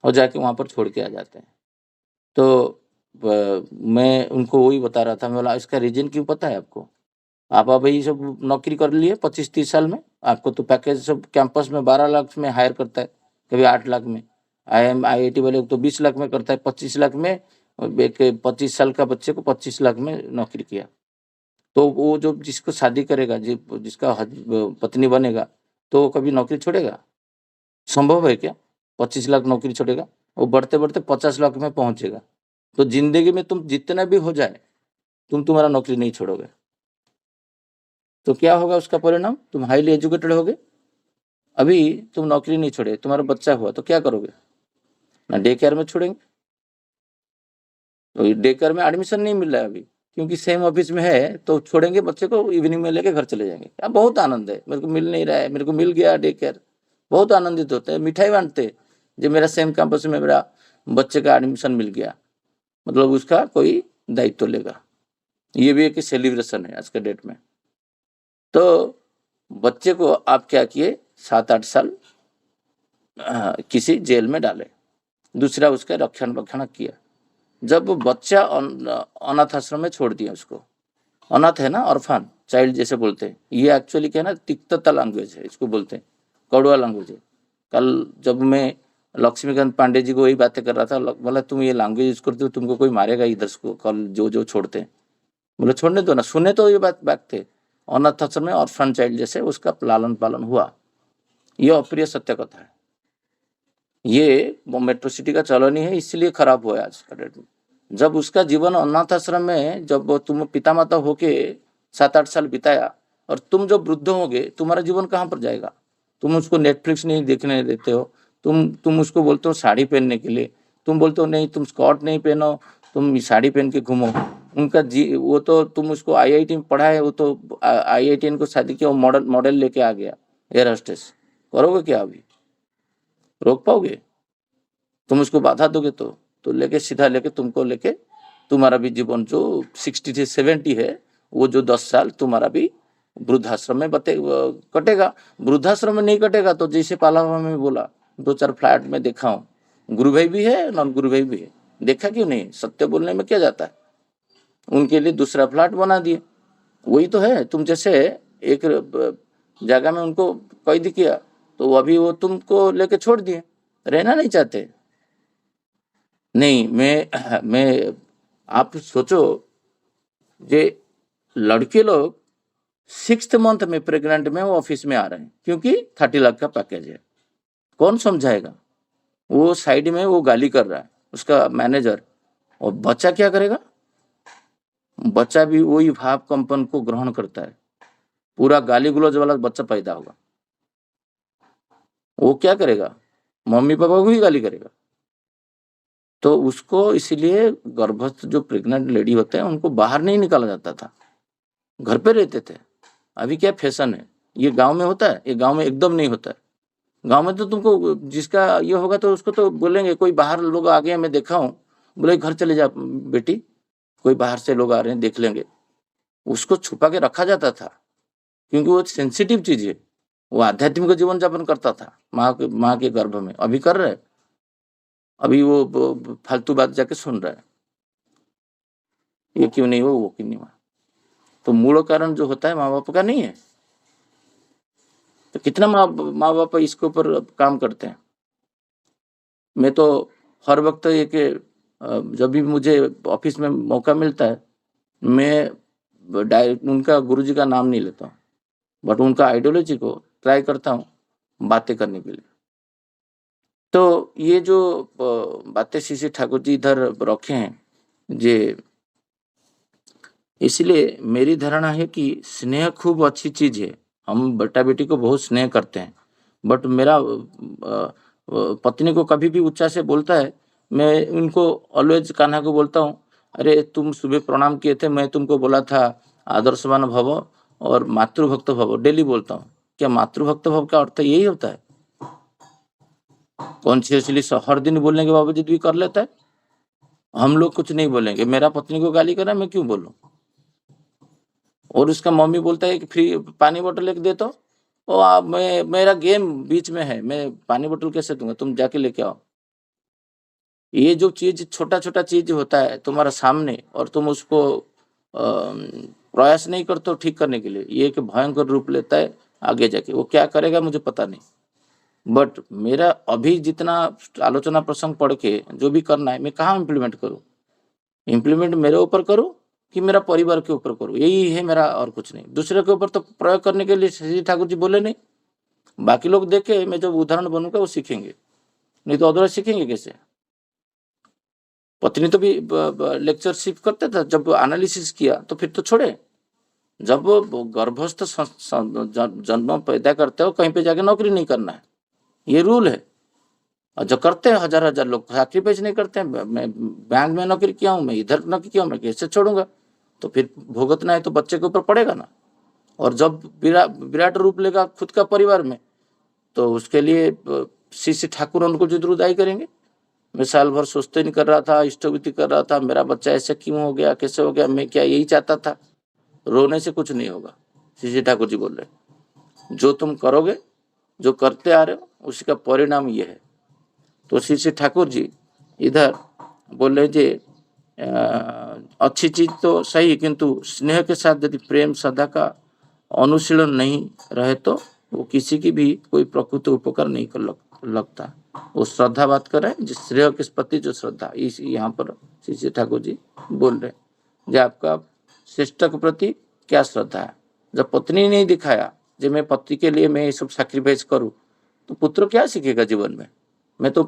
और जाके वहां पर छोड़ के आ जाते हैं। तो मैं उनको वही बता रहा था, मैं बोला इसका रीजन क्यों पता है आपको? आप अभी सब नौकरी कर लिए 25-30 साल में, आपको तो पैकेज सब कैंपस में 12 लाख में हायर करता है, कभी 8 लाख में, IIT वाले को तो 20 लाख में करता है, 25 लाख में। एक 25 साल का बच्चे को 25 लाख में नौकरी किया, तो वो जो जिसको शादी करेगा, जिसका पत्नी बनेगा, तो वो कभी नौकरी छोड़ेगा? संभव है क्या 25 लाख नौकरी छोड़ेगा? वो बढ़ते बढ़ते 50 लाख में पहुंचेगा। तो जिंदगी में तुम जितना भी हो जाए, तुम्हारा नौकरी नहीं छोड़ोगे, तो क्या होगा उसका परिणाम? तुम हाईली एजुकेटेड होगे, अभी तुम नौकरी नहीं छोड़े, तुम्हारा बच्चा हुआ तो क्या करोगे? ना डे केयर में छोड़ेंगे, तो डे केयर में एडमिशन नहीं मिल रहा है अभी, क्योंकि सेम ऑफिस में है, तो छोड़ेंगे बच्चे को, इवनिंग में लेके घर चले जाएंगे। क्या बहुत आनंद है, मेरे को मिल नहीं रहा है, मेरे को मिल गया डे केयर, बहुत आनंदित होते हैं, मिठाई बांटते जो मेरा सेम कैंपस में मेरा बच्चे का एडमिशन मिल गया, मतलब उसका कोई दायित्व लेगा। ये भी एक सेलिब्रेशन है आज के डेट में। तो बच्चे को आप क्या किए, 7-8 साल किसी जेल में डाले, दूसरा उसका रक्षण किया। जब बच्चा अनाथ आश्रम में छोड़ दिया, उसको अनाथ है ना, ऑर्फन चाइल्ड जैसे बोलते हैं, ये एक्चुअली क्या है ना, तिक्तता लैंग्वेज है, इसको बोलते हैं, कड़वा लैंग्वेज है। कल जब मैं लक्ष्मीकांत पांडे जी को वही बातें कर रहा था, बोला तुम ये लैंग्वेज यूज करते हो, तुमको कोई मारेगा इधर को, कल जो छोड़ते हैं, बोले छोड़ने दो ना, सुने तो ये बात थे, अनाथ आश्रम में ऑर्फन चाइल्ड जैसे उसका लालन पालन हुआ। ये अप्रिय सत्य कथा है, ये मेट्रो सिटी का चलन ही है, इसलिए खराब हुआ है आज का डेट में। जब उसका जीवन अनाथ आश्रम में, जब तुम पिता माता होके 7-8 साल बिताया, और तुम जब वृद्ध होगे, तुम्हारा जीवन कहाँ पर जाएगा? तुम उसको नेटफ्लिक्स नहीं देखने देते हो, तुम उसको बोलते हो साड़ी पहनने के लिए, तुम बोलते हो नहीं तुम स्कर्ट नहीं पहनो, तुम साड़ी पहन के घूमो। उनका वो तो तुम उसको आईआईटी में पढ़ा है, वो तो आईआईटीएन को शादी किया, मॉडल लेके आ गया एयर होस्टेस। करोगे क्या अभी? रोक पाओगे? तुम उसको बाधा दोगे तो लेके सीधा लेके तुमको लेके तुम्हारा भी जीवन जो 60 से 70 है, वो जो 10 साल तुम्हारा भी वृद्धाश्रम में कटेगा। वृद्धाश्रम में नहीं कटेगा तो जैसे पालावा में बोला, 2-4 फ्लैट में देखा हूँ, गुरु भाई भी है, नॉन गुरु भाई भी है। देखा क्यों नहीं? सत्य बोलने में क्या जाता है? उनके लिए दूसरा फ्लैट बना दिए। वही तो है। तुम जैसे एक जगह में उनको कैद किया तो अभी वो तुमको लेके छोड़ दिए, रहना नहीं चाहते। नहीं, मैं आप सोचो, ये लड़के लोग 6th मंथ में प्रेग्नेंट में वो ऑफिस में आ रहे हैं क्योंकि 30 लाख का पैकेज है। कौन समझाएगा? वो साइड में वो गाली कर रहा है उसका मैनेजर, और बच्चा क्या करेगा? बच्चा भी वही भाव कंपन को ग्रहण करता है। पूरा गाली गलौज वाला बच्चा पैदा होगा। वो क्या करेगा? मम्मी पापा को ही गाली करेगा। तो उसको इसीलिए गर्भस्थ जो प्रेग्नेंट लेडी होते हैं उनको बाहर नहीं निकाला जाता था, घर पे रहते थे। अभी क्या फैशन है? ये गांव में होता है? ये गांव में एकदम नहीं होता है। गांव में तो तुमको जिसका ये होगा तो उसको तो बोलेंगे, कोई बाहर लोग आ गए मैं देखा हूँ, बोले घर चले जा बेटी, कोई बाहर से लोग आ रहे हैं देख लेंगे। उसको छुपा के रखा जाता था क्योंकि वो सेंसिटिव चीज है। वो आध्यात्मिक जीवन यापन करता था माँ के गर्भ में। अभी कर रहा है? अभी वो फालतू बात जाके सुन रहा है, ये क्यों नहीं हुआ, वो क्यों नहीं हुआ। तो मूल कारण जो होता है माँ बाप का नहीं है। तो कितना माँ बाप इसके ऊपर काम करते हैं। मैं तो हर वक्त ये कि जब भी मुझे ऑफिस में मौका मिलता है, मैं उनका गुरुजी का नाम नहीं लेता हूँ, बट उनका आइडियोलॉजी को ट्राई करता हूँ बातें करने के लिए। तो ये जो बातें श्री ठाकुर जी इधर रखे हैं, जे इसलिए मेरी धारणा है कि स्नेह खूब अच्छी चीज है। हम बेटा बेटी को बहुत स्नेह करते हैं, बट मेरा पत्नी को कभी भी ऊंचा से बोलता है, मैं उनको ऑलवेज कान्हा को बोलता हूँ, अरे तुम सुबह प्रणाम किए थे, मैं तुमको बोला था आदर्शवान भव और मातृभक्त भव, डेली बोलता हूँ। क्या मातृभक्त भव का अर्थ यही होता है? कॉन्शियसली हर दिन बोलने के बावजूद भी कर लेता है। हम लोग कुछ नहीं बोलेंगे, मेरा पत्नी को गाली करा मैं क्यों बोलूं? और उसका मम्मी बोलता है कि फ्री पानी बोतल लेके दे तो, मेरा गेम बीच में है, मैं पानी बोतल कैसे दूंगा, तुम जाके लेके आओ। ये जो चीज छोटा छोटा चीज होता है तुम्हारा सामने और तुम उसको प्रयास नहीं करते हो ठीक करने के लिए, ये एक भयंकर रूप लेता है आगे जाके। वो क्या करेगा मुझे पता नहीं, बट मेरा अभी जितना आलोचना प्रसंग पढ़ के जो भी करना है, मैं कहाँ इम्प्लीमेंट करूँ? इम्प्लीमेंट मेरे ऊपर करूँ कि मेरा परिवार के ऊपर करूँ? यही है मेरा, और कुछ नहीं। दूसरे के ऊपर तो प्रयोग करने के लिए श्री ठाकुर जी बोले नहीं। बाकी लोग देखे, मैं जब उदाहरण बनूंगा वो सीखेंगे, नहीं तो अदर सीखेंगे कैसे? पत्नी तो भी लेक्चरशिप करता था, जब एनालिसिस किया तो फिर तो छोड़े। जब गर्भस्थ जन्म पैदा करते हो, कहीं पे जाके नौकरी नहीं करना है, ये रूल है। और जो करते हैं हजार लोग सैक्रिफाइस नहीं करते हैं। मैं बैंक में नौकरी किया हूँ, मैं इधर नौकरी किया हूँ, मैं कैसे छोड़ूंगा? तो फिर भुगतना है तो बच्चे के ऊपर पड़ेगा ना। और जब विराट रूप लेगा खुद का परिवार में, तो उसके लिए श्री ठाकुर उनको जुदरुदाई करेंगे। मैं साल भर सोचते नहीं कर रहा था, इष्टविति कर रहा था, मेरा बच्चा ऐसे क्यों हो गया, कैसे हो गया, मैं क्या यही चाहता था? रोने से कुछ नहीं होगा। श्री ठाकुर जी बोल रहे, जो तुम करोगे, जो करते आ रहे हो, उसी का परिणाम ये है। तो श्री ठाकुर जी इधर बोल रहे जी, अच्छी चीज तो सही, किंतु स्नेह के साथ यदि प्रेम श्रद्धा का अनुशीलन नहीं रहे तो वो किसी की भी कोई प्रकृति उपकार नहीं कर लगता। वो श्रद्धा बात कर रहे हैं, जिस श्रेय के प्रति जो श्रद्धा, इस यहाँ पर श्री ठाकुर जी बोल रहे हैं जो आपका श्रेष्ठ के प्रति क्या श्रद्धा है। जब पत्नी नहीं दिखाया जो मैं पति के लिए मैं ये सब सैक्रिफाइस करूं, तो पुत्र क्या सीखेगा जीवन में? मैं तो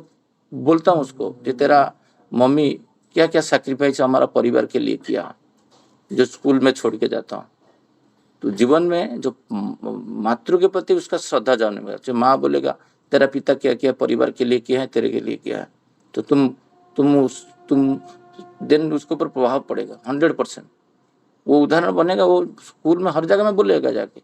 बोलता हूँ उसको, जो तेरा मम्मी क्या क्या सैक्रिफाइस हमारा परिवार के लिए किया, जो स्कूल में छोड़ के जाता हूँ। तो जीवन में जो मातृ के प्रति उसका श्रद्धा जानने में, जो माँ बोलेगा तेरा पिता क्या किया परिवार के लिए किया है, तेरे के लिए किया है, तो तुम देन उसके ऊपर प्रभाव पड़ेगा 100%। वो उदाहरण बनेगा, वो स्कूल में हर जगह में बोलेगा जाके।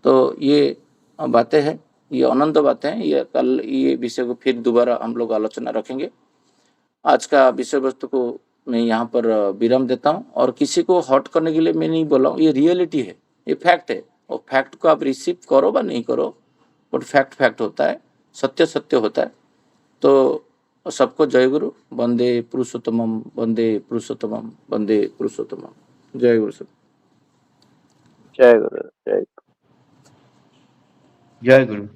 तो ये बातें हैं, ये अनंत बातें हैं। ये कल ये विषय को फिर दोबारा हम लोग आलोचना रखेंगे। आज का विषय वस्तु को मैं यहाँ पर विराम देता हूँ, और किसी को हॉट करने के लिए मैं नहीं बोला हूँ, ये रियलिटी है, ये फैक्ट है। और फैक्ट को आप रिसीव करो व नहीं करो, बट फैक्ट फैक्ट होता है, सत्य सत्य होता है। तो सबको जय गुरु, वंदे पुरुषोत्तमम, वंदे पुरुषोत्तमम, वंदे पुरुषोत्तमम। जय गुरु सर। जय गुरु, जय जय गुरु।